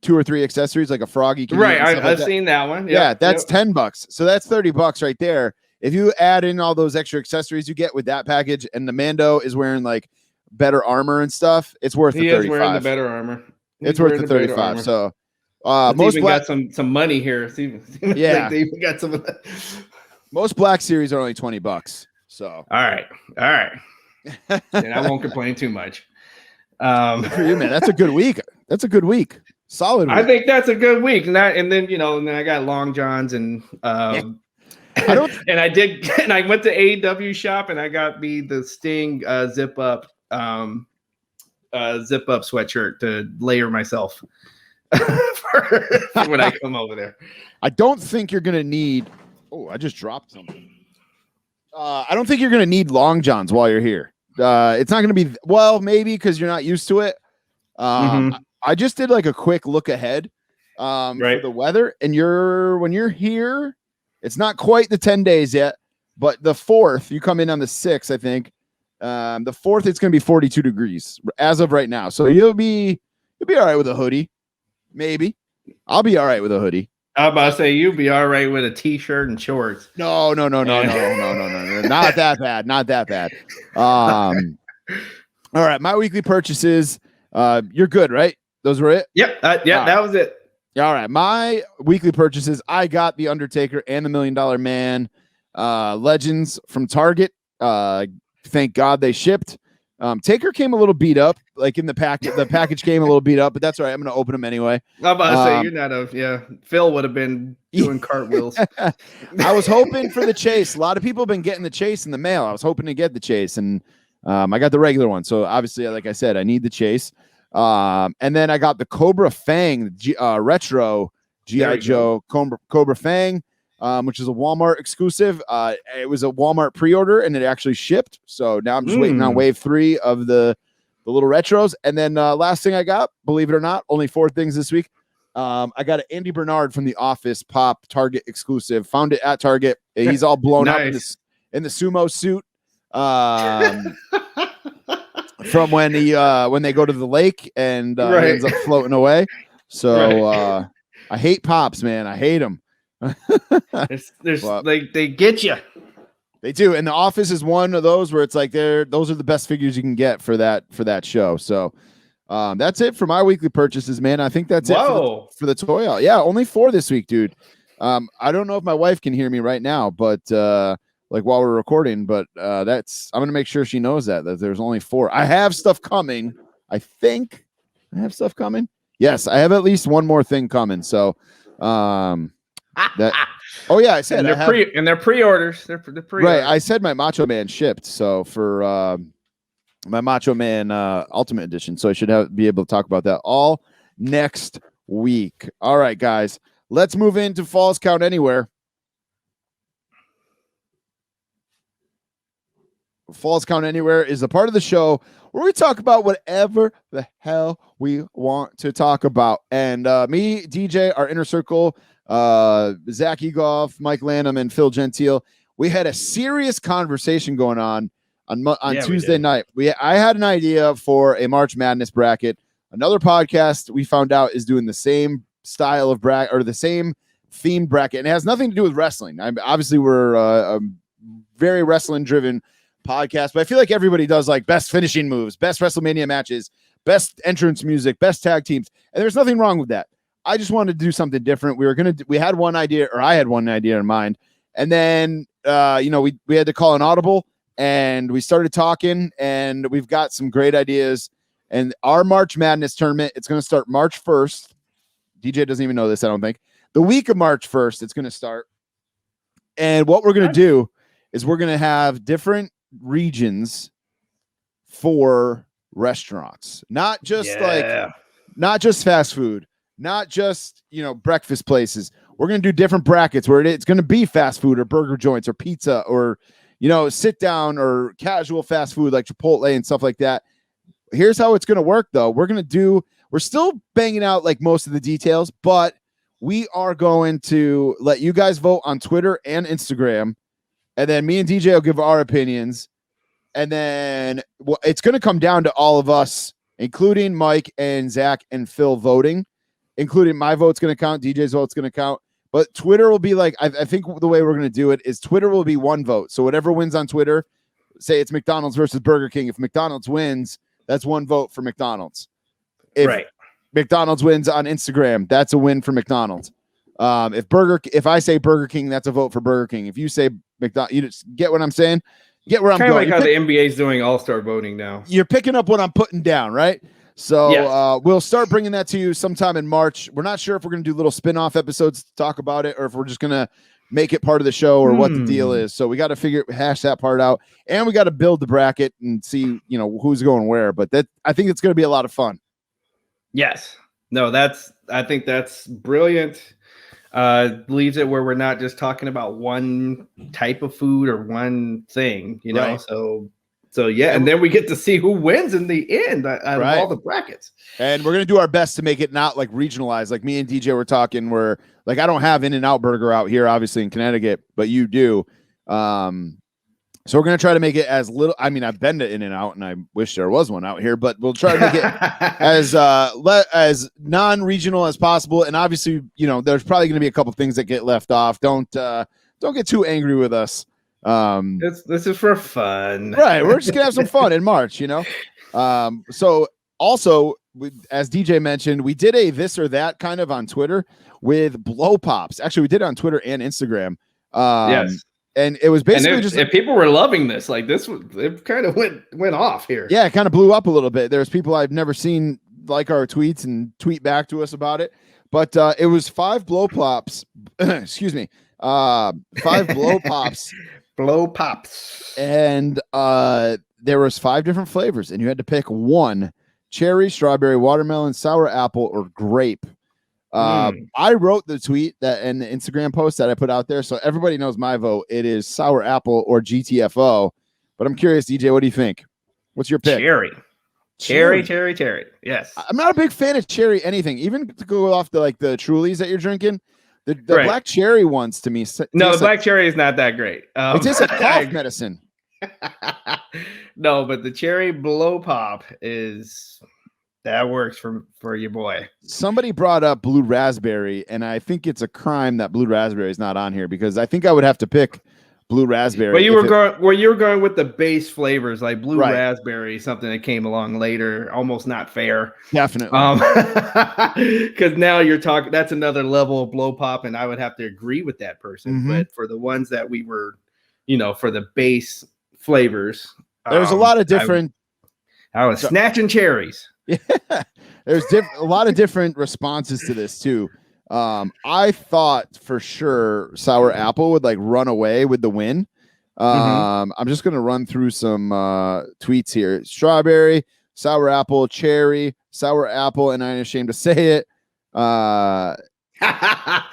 2 or 3 accessories, like a frog. Right, I've seen that one. Yeah, that's $10. So that's $30 right there. If you add in all those extra accessories you get with that package, and the Mando is wearing like better armor and stuff, it's worth the $35. He is wearing the better armor. It's worth the $35. So most got some money here. Yeah, they even got some of that. Most Black Series are only $20. So all right. And I won't complain too much. Good for you, man. That's a good week. Solid week. I think that's a good week. And then I got Long Johns and and I went to AEW shop and I got the Sting zip up sweatshirt to layer myself for when I come over there. I don't think you're gonna need. Oh, I just dropped something. I don't think you're gonna need Long Johns while you're here. It's not gonna be maybe because you're not used to it. I just did like a quick look ahead for the weather, and when you're here, it's not quite the 10 days yet, but the 4th, you come in on the 6th, I think. The 4th, it's going to be 42 degrees as of right now. So you'll be all right with a hoodie. Maybe. I'll be all right with a hoodie. I'm about to say you'll be all right with a t-shirt and shorts. No. Not that bad. Not that bad. All right. My weekly purchases. You're good, right? Those were it? Yep. That was it. All right. My weekly purchases, I got The Undertaker and the $1 Million Man Legends from Target. $15 Thank God they shipped. Taker came a little beat up, like in the package. The package came a little beat up, but that's all right. I'm going to open them anyway. I'm about to say, you're not Phil would have been doing cartwheels. I was hoping for the chase. A lot of people have been getting the chase in the mail. I was hoping to get the chase, and I got the regular one. So obviously, like I said, I need the chase. And then I got the Cobra Fang retro G.I. Joe Cobra Fang. Which is a Walmart exclusive. It was a Walmart pre-order and it actually shipped. So now I'm just waiting on wave 3 of the little retros. And then last thing I got, believe it or not, only 4 things this week. I got an Andy Bernard from The Office pop Target exclusive. Found it at Target. He's all blown up in the sumo suit. From when they go to the lake and he ends up floating away. So I hate pops, man. I hate them. They get you. They do, and The Office is one of those where it's like those are the best figures you can get for that show. So that's it for my weekly purchases, man. I think that's it for the toy aisle. Yeah, only 4 this week, dude. I don't know if my wife can hear me right now, but like while we're recording, but I'm gonna make sure she knows that there's only 4. I have stuff coming. I think I have stuff coming. Yes, I have at least one more thing coming. So I said they're pre-orders. They're pre-orders. Right. I said my Macho Man shipped. So for my Macho Man Ultimate Edition, so I should be able to talk about that all next week. All right, guys, let's move into Falls Count Anywhere. Falls Count Anywhere is a part of the show where we talk about whatever the hell we want to talk about. And me, DJ, our inner circle, Zach Egoff, Mike Lanham, and Phil Gentile, we had a serious conversation going on Tuesday night. I had an idea for a March Madness bracket. Another podcast we found out is doing the same style of bracket or the same themed bracket, and it has nothing to do with wrestling. Obviously, we're a very wrestling driven podcast, but I feel like everybody does like best finishing moves, best WrestleMania matches, best entrance music, best tag teams, and there's nothing wrong with that. I just wanted to do something different. I had one idea in mind, and then we had to call an audible, and we started talking, and we've got some great ideas. And our March Madness tournament, it's going to start March 1st. DJ doesn't even know this, I don't think. The week of March 1st, it's going to start. And what we're going to do is we're going to have different regions for restaurants, not just fast food. Not just, breakfast places. We're going to do different brackets where it's going to be fast food or burger joints or pizza or, sit down or casual fast food like Chipotle and stuff like that. Here's how it's going to work, though. We're still banging out like most of the details, but we are going to let you guys vote on Twitter and Instagram. And then me and DJ will give our opinions. And then it's going to come down to all of us, including Mike and Zach and Phil voting. Including my vote's going to count, DJ's vote's going to count. But Twitter will be like, I think the way we're going to do it is Twitter will be one vote. So whatever wins on Twitter, say it's McDonald's versus Burger King. If McDonald's wins, that's one vote for McDonald's. If McDonald's wins on Instagram, that's a win for McDonald's. If I say Burger King, that's a vote for Burger King. If you say McDonald's, you just get what I'm saying? Get where I'm going. Kind of like how the NBA is doing all-star voting now. You're picking up what I'm putting down, right? So we'll start bringing that to you sometime in March. We're not sure if we're going to do little spin-off episodes to talk about it or if we're just going to make it part of the show or what the deal is. So we got to hash that part out, and we got to build the bracket and see, who's going where. But I think it's going to be a lot of fun. Yes. No, I think that's brilliant. Leaves it where we're not just talking about one type of food or one thing, Right. So yeah, and then we get to see who wins in the end out of all the brackets. And we're gonna do our best to make it not like regionalized. Like me and DJ were talking, where like I don't have In-N-Out Burger out here, obviously in Connecticut, but you do. So we're gonna try to make it as little. I mean, I've been to In-N-Out, and I wish there was one out here, but we'll try to make it as non-regional as possible. And obviously, there's probably gonna be a couple things that get left off. Don't get too angry with us. This is for fun, right? We're just gonna have some fun in March, So also, as DJ mentioned, we did a this or that kind of on Twitter with blow pops. Actually, we did it on Twitter and Instagram. Yes. And it was basically if people were loving this, like this, it kind of went off here. Yeah, it kind of blew up a little bit. There's people I've never seen like our tweets and tweet back to us about it. But it was 5 blow pops. Excuse me. 5 blow pops. Blow pops. And there was 5 different flavors, and you had to pick one: cherry, strawberry, watermelon, sour apple, or grape. I wrote the tweet that and the Instagram post that I put out there, so everybody knows my vote. It is sour apple or GTFO. But I'm curious, DJ, what do you think? What's your pick? Cherry. Yes. I'm not a big fan of cherry anything, even to go off the Trulies that you're drinking. The black cherry ones to me. No, the black cherry is not that great. It tastes like cough medicine. No, but the cherry blow pop that works for your boy. Somebody brought up blue raspberry, and I think it's a crime that blue raspberry is not on here, because I think I would have to pick blue raspberry. But you were going with the base flavors, like blue raspberry, something that came along later, almost not fair. Definitely. Because now you're talking, that's another level of blow pop, and I would have to agree with that person. Mm-hmm. But for the ones that we were, for the base flavors, there's a lot of different. I was snatching cherries. Yeah, there's a lot of different responses to this too. I thought for sure sour apple would run away with the win. I'm just gonna run through some tweets here. Strawberry, sour apple, cherry, sour apple, and I'm ashamed to say it.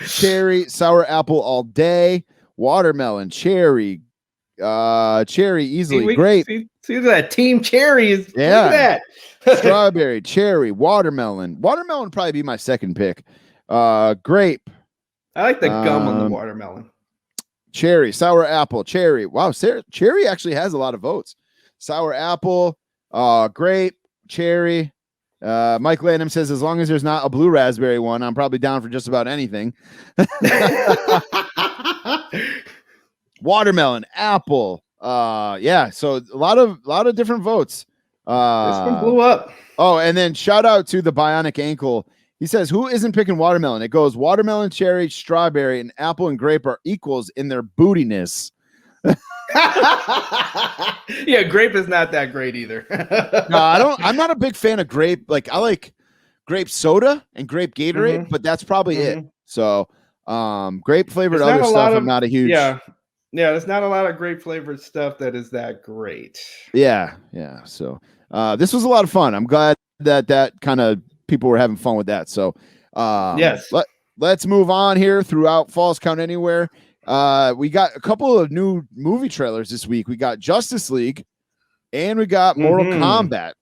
Cherry, sour apple all day. Watermelon, cherry, easily. Grape. See that team cherries. Yeah. Look at that. Strawberry, cherry, watermelon. Watermelon would probably be my second pick. Grape. I like the gum on the watermelon. Cherry, sour apple, cherry. Wow, cherry actually has a lot of votes. Sour apple, grape, cherry. Mike Lanham says, as long as there's not a blue raspberry one, I'm probably down for just about anything. Watermelon, apple. Yeah, so a lot of different votes. This one blew up. Oh, and then shout out to the Bionic Ankle. He says, who isn't picking watermelon? It goes watermelon, cherry, strawberry, and apple and grape are equals in their bootiness. Yeah, grape is not that great either. No, I'm not a big fan of grape. I like grape soda and grape Gatorade, but that's probably it. So grape flavored other stuff, I'm not a huge. Yeah, there's not a lot of grape flavored stuff that is that great. Yeah. So this was a lot of fun. I'm glad that kind of people were having fun with that. So yes, let's move on here throughout Falls Count Anywhere. We got a couple of new movie trailers this week. We got Justice League and we got Mortal Kombat.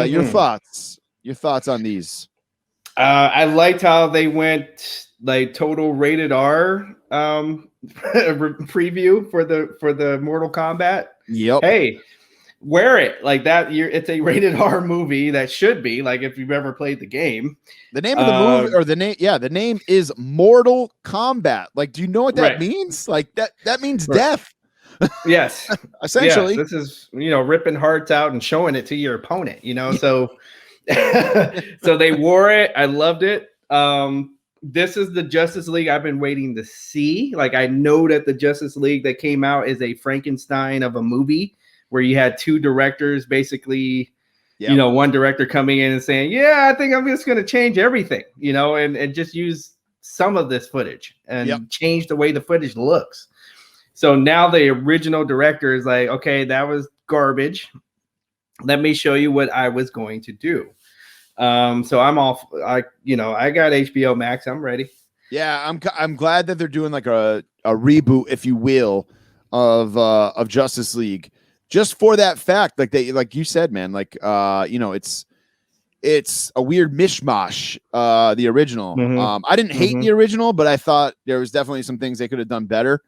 Your thoughts on these? I liked how they went total rated R preview for the Mortal Kombat. Yep. Hey, wear it like that. It's a rated R movie that should be if you've ever played the game. The name of the movie or the name is Mortal Kombat. Do you know what that means? That means death. Yes. Essentially. Yes, this is, ripping hearts out and showing it to your opponent, so so they wore it. I loved it. This is the Justice League I've been waiting to see. I know that the Justice League that came out is a Frankenstein of a movie where you had 2 directors basically, one director coming in and saying, I think I'm just going to change everything, and just use some of this footage and change the way the footage looks. So now the original director is okay, that was garbage. Let me show you what I was going to do. So I'm off. I got HBO Max. I'm ready. Yeah, I'm glad that they're doing a reboot, if you will, of Justice League. Just for that fact, like you said, man, it's a weird mishmash. The original. I didn't hate the original, but I thought there was definitely some things they could have done better.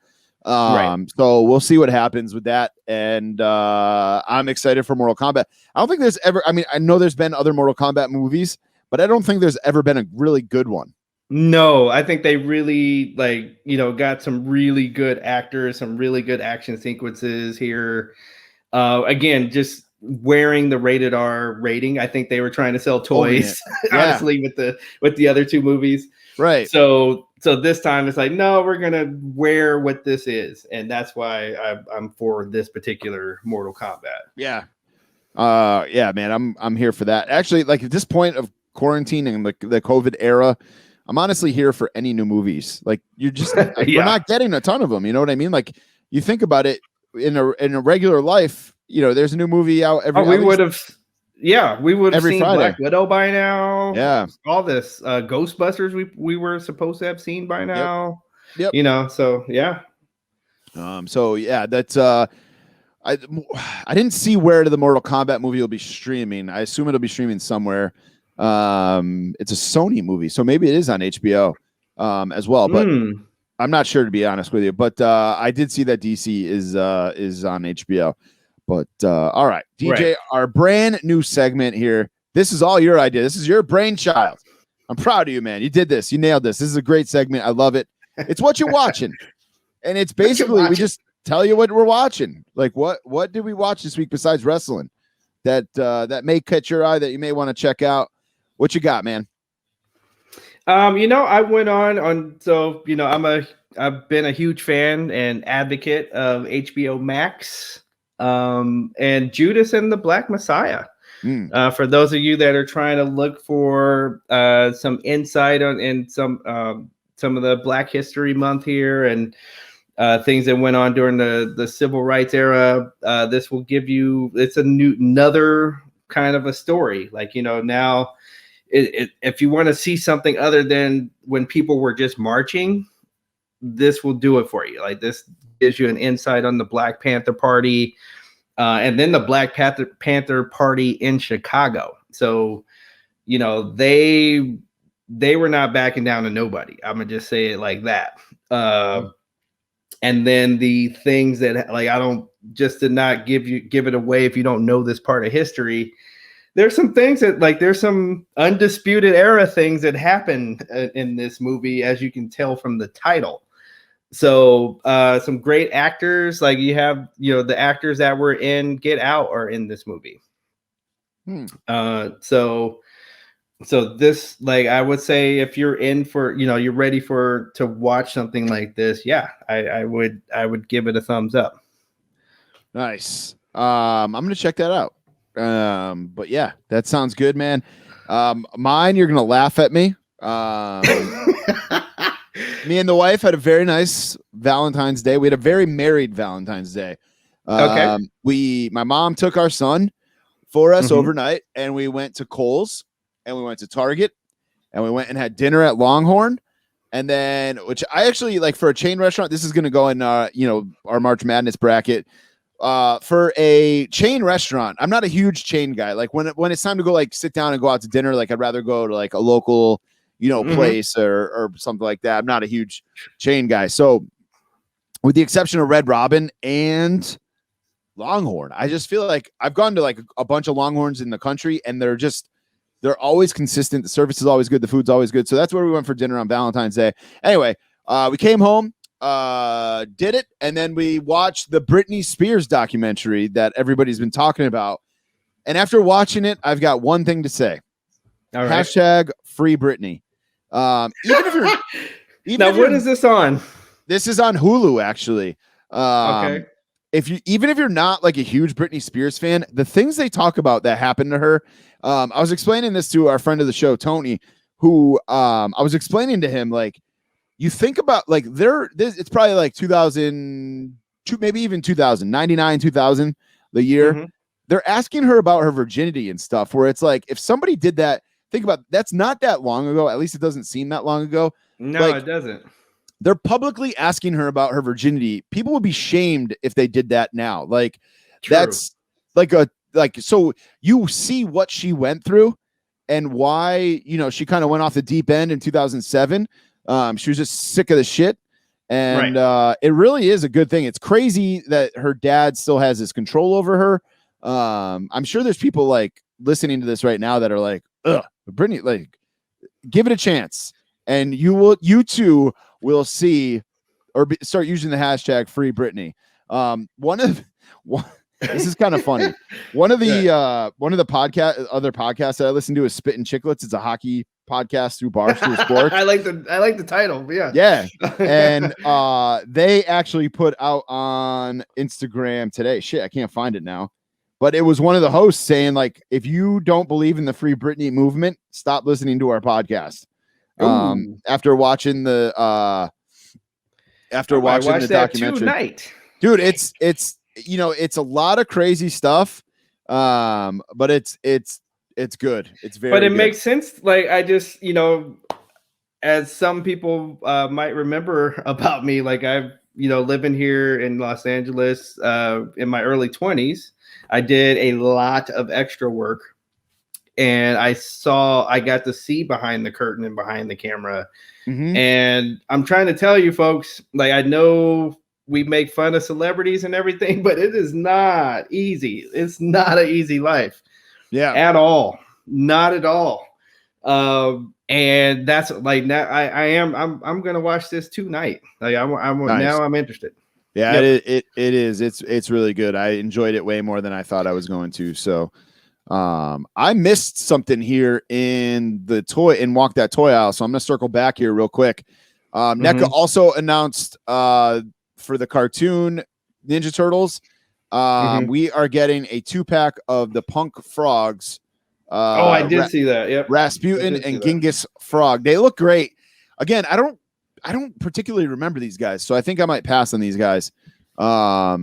So we'll see what happens with that. And I'm excited for Mortal Kombat. I don't think there's ever, I know there's been other Mortal Kombat movies, but I don't think there's ever been a really good one. No, I think they really got some really good actors, some really good action sequences here. Again, just wearing the rated R rating. I think they were trying to sell toys, honestly, with the other 2 movies. Right. So So this time it's like, no, we're gonna wear what this is, and that's why I'm for this particular Mortal Kombat. Yeah, yeah, man, I'm here for that. Actually, like at this point of quarantine and the COVID era, I'm honestly here for any new movies. Like you're just we're not getting a ton of them. You know what I mean? Like you think about it in a regular life. You know, there's a new movie out every. We would have seen Friday. Black Widow by now. Yeah, all this Ghostbusters we were supposed to have seen by now. Yep. You know, so yeah. So yeah, that's I didn't see where the Mortal Kombat movie will be streaming. I assume it'll be streaming somewhere. It's a Sony movie, so maybe it is on HBO as well. But I'm not sure, to be honest with you. But I did see that DC is on HBO. But all right, DJ, our brand new segment here. This is all your idea. This is your brainchild. I'm proud of you, man. You did this. You nailed this. This is a great segment. I love it. It's what you're watching, and it's basically we just tell you what we're watching. Like what did we watch this week besides wrestling that may catch your eye that you may want to check out? What you got, man? You know, I went on. So you know, I've been a huge fan and advocate of HBO Max. And Judas and the Black Messiah. For those of you that are trying to look for some insight on in some of the Black History Month here and things that went on during the Civil Rights era, this will give you another kind of a story. Like, you know, now if you want to see something other than when people were just marching, this will do it for you. Like this gives you an insight on the Black Panther Party, and then the Black Panther Party in Chicago. So, you know, they were not backing down to nobody. I'm gonna just say it like that. And then the things that, like, I don't, just to not give it away if you don't know this part of history. There's some things that, like, there's some undisputed era things that happen in this movie, as you can tell from the title. So some great actors, like you have, you know, the actors that were in Get Out are in this movie. So this, like, I would say if you're in for, you know, you're ready to watch something like this, yeah, I would give it a thumbs up. Nice. I'm gonna check that out. But yeah, that sounds good, man. Mine, you're gonna laugh at me. Me and the wife had a very nice Valentine's Day. We had a very married Valentine's Day. Okay. My mom took our son for us overnight, and we went to Kohl's, and we went to Target, and we went and had dinner at Longhorn. And then, which I actually like for a chain restaurant, this is going to go in, you know, our March Madness bracket. For a chain restaurant, I'm not a huge chain guy. Like when it's time to go, like, sit down and go out to dinner, like I'd rather go to like a local, you know, place or something like that. I'm not a huge chain guy. So with the exception of Red Robin and Longhorn, I just feel like I've gone to like a bunch of Longhorns in the country, and they're always consistent. The service is always good. The food's always good. So that's where we went for dinner on Valentine's Day. Anyway, we came home, did it, and then we watched the Britney Spears documentary that everybody's been talking about. And after watching it, I've got one thing to say. All right. Hashtag free Britney. Even if you're now, what is this on? This is on Hulu, actually. Okay. Even if you're not like a huge Britney Spears fan, the things they talk about that happened to her. I was explaining this to our friend of the show, Tony, who I was explaining to him, like, you think about like it's probably like 2002, maybe even 99, 2000, the year. They're asking her about her virginity and stuff, where it's like, if somebody did that, think about that's not that long ago. At least it doesn't seem that long ago. No, like, it doesn't. They're publicly asking her about her virginity. People would be shamed if they did that now. Like, True. That's like so you see what she went through and why, you know, she kind of went off the deep end in 2007. She was just sick of the shit. And it really is a good thing. It's crazy that her dad still has this control over her. I'm sure there's people like listening to this right now that are like, ugh, Britney, like, give it a chance. And you too will see or start using the hashtag free Britney. This is kind of funny. One of the other podcasts that I listen to is Spittin' Chicklets. It's a hockey podcast through Barstool Sports. I like the title. Yeah. And they actually put out on Instagram today. Shit, I can't find it now. But it was one of the hosts saying, like, if you don't believe in the Free Britney movement, stop listening to our podcast. After watching the documentary tonight. Dude, it's it's a lot of crazy stuff. But it's good. It's very But it good. makes sense. Like, I just, as some people might remember about me, like, I've, living here in Los Angeles in my early 20s, I did a lot of extra work, and I got to see behind the curtain and behind the camera. Mm-hmm. And I'm trying to tell you folks, like, I know we make fun of celebrities and everything, but it is not easy. It's not an easy life. Yeah. At all. Not at all. And that's like, now I'm going to watch this tonight. Like, now I'm interested. Yeah, yep. It is. It's really good. I enjoyed it way more than I thought I was going to. So, I missed something here in the Walk That Toy aisle. So I'm going to circle back here real quick. NECA also announced, for the cartoon Ninja Turtles, we are getting a 2-pack of the Punk Frogs. I did see that. Yep. Rasputin and Genghis Frog. They look great. Again, I don't particularly remember these guys, so I think I might pass on these guys. But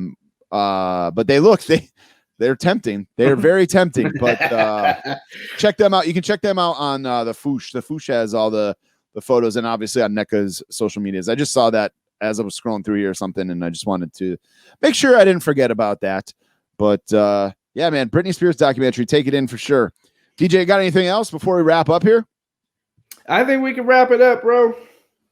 they're tempting. They're very tempting. But check them out. You can check them out on the Foosh. The Foosh has all the photos, and obviously on NECA's social medias. I just saw that as I was scrolling through here or something, and I just wanted to make sure I didn't forget about that. But yeah, man, Britney Spears documentary, take it in for sure. DJ, got anything else before we wrap up here? I think we can wrap it up, bro.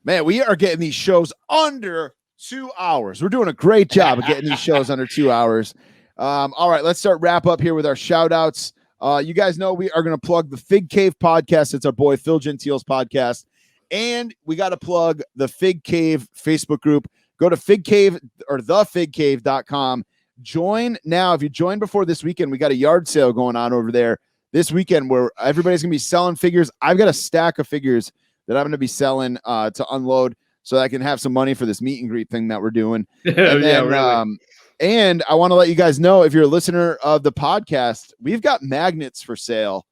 Man, we are getting these shows under 2 hours. We're doing a great job of getting these shows under 2 hours. All right, let's wrap up here with our shout outs. You guys know we are going to plug the Fig Cave podcast. It's our boy Phil Gentile's podcast. And we got to plug the Fig Cave Facebook group. Go to Fig Cave or thefigcave.com. Join now. If you join before this weekend, we got a yard sale going on over there this weekend where everybody's going to be selling figures. I've got a stack of figures that I'm going to be selling to unload so that I can have some money for this meet and greet thing that we're doing. And then, really. And I want to let you guys know, if you're a listener of the podcast, we've got magnets for sale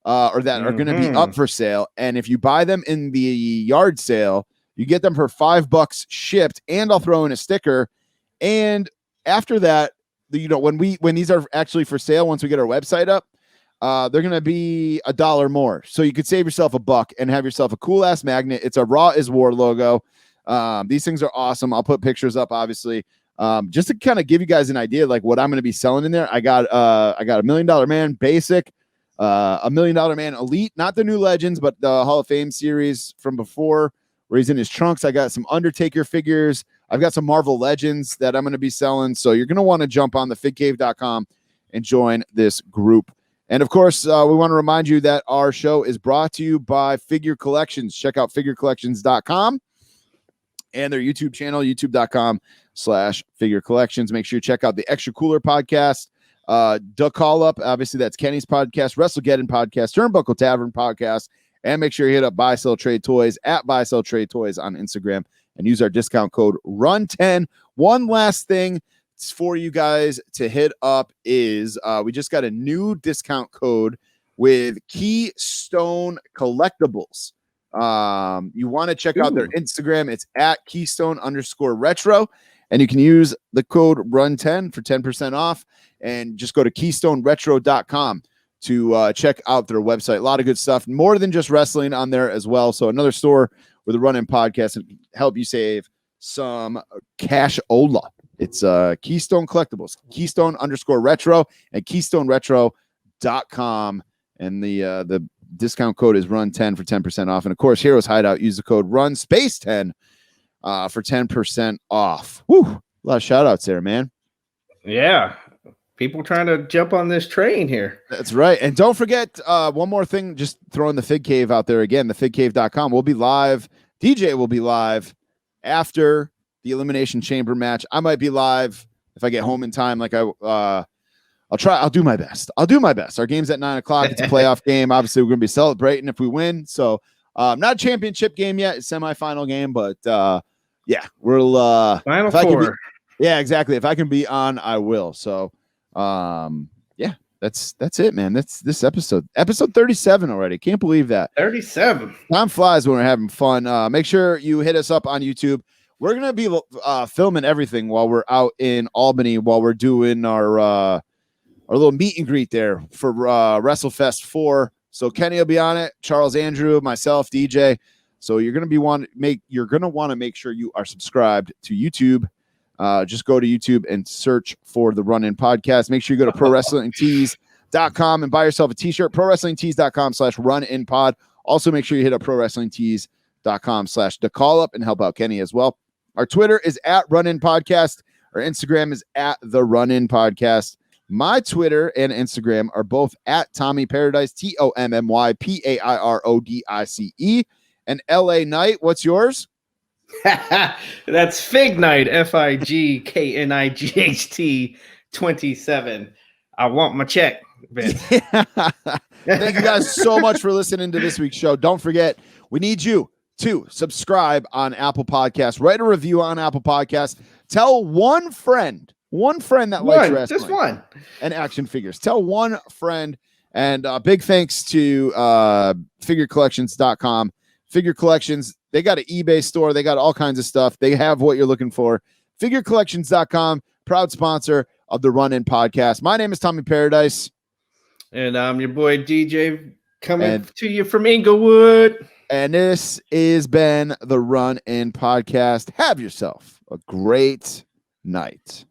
or that are going to be up for sale. And if you buy them in the yard sale, you get them for $5 shipped, and I'll throw in a sticker. And after that, when these are actually for sale, once we get our website up, they're going to be $1 more. So you could save yourself $1 and have yourself a cool ass magnet. It's a Raw is War logo. These things are awesome. I'll put pictures up, obviously. Just to kind of give you guys an idea, like what I'm going to be selling in there. I got a $1 Million Man basic, a $1 Million Man Elite, not the new Legends, but the Hall of Fame series from before, where he's in his trunks. I got some Undertaker figures. I've got some Marvel Legends that I'm going to be selling. So you're going to want to jump on the figcave.com and join this group. And of course, we want to remind you that our show is brought to you by Figure Collections. Check out figurecollections.com and their YouTube channel, youtube.com/Figure Collections. Make sure you check out the Extra Cooler podcast, Duck Call Up. Obviously, that's Kenny's podcast, WrestleGeddon podcast, Turnbuckle Tavern podcast. And make sure you hit up Buy Sell Trade Toys at Buy Sell Trade Toys on Instagram and use our discount code RUN10. One last thing for you guys to hit up is we just got a new discount code with Keystone Collectibles. You want to check out their Instagram. It's at Keystone_retro, and you can use the code RUN10 for 10% off, and just go to KeystoneRetro.com to check out their website. A lot of good stuff, more than just wrestling on there as well. So another store with a run-in podcast and help you save some cash-ola. It's Keystone Collectibles, Keystone_retro, and KeystoneRetro.com. And the discount code is RUN10 for 10% off. And of course, Heroes Hideout, use the code RUN10 for 10% off. Woo! A lot of shout outs there, man. Yeah. People trying to jump on this train here. That's right. And don't forget one more thing, just throwing the Fig Cave out there again, thefigcave.com. We'll be live. DJ will be live after the Elimination Chamber match. I might be live if I get home in time, like I I'll do my best. Our game's at 9:00. It's a playoff game. Obviously, we're going to be celebrating if we win. So not a championship game yet. It's semifinal game, but yeah, we'll Final Four. Yeah, exactly. If I can be on, I will. So yeah, that's it, man. That's this episode 37 already. Can't believe that. 37. Time flies when we're having fun. Make sure you hit us up on YouTube. We're going to be filming everything while we're out in Albany, while we're doing our little meet and greet there for WrestleFest 4. So Kenny will be on it, Charles Andrew, myself, DJ. So you're going to want to make sure you are subscribed to YouTube. Just go to YouTube and search for the Run In Podcast. Make sure you go to ProWrestlingTees.com and buy yourself a t-shirt. ProWrestlingTees.com/RunInPod. Also make sure you hit up ProWrestlingTees.com/thecallup and help out Kenny as well. Our Twitter is at Run In Podcast. Our Instagram is at the Run In Podcast. My Twitter and Instagram are both at Tommy Paradise, TOMMYPAIRODICE. And LA Knight, what's yours? That's Fig Night, FIGKNIGHT 27. I want my check, Vince. Thank you guys so much for listening to this week's show. Don't forget, we need you to subscribe on Apple Podcasts. Write a review on Apple Podcasts. Tell one friend that likes wrestling. Just one. And action figures. Tell one friend. And big thanks to figurecollections.com. Figure Collections, they got an eBay store. They got all kinds of stuff. They have what you're looking for. Figurecollections.com, proud sponsor of the Run In Podcast. My name is Tommy Paradise. And I'm your boy DJ, coming to you from Inglewood. And this has been the Run In Podcast. Have yourself a great night.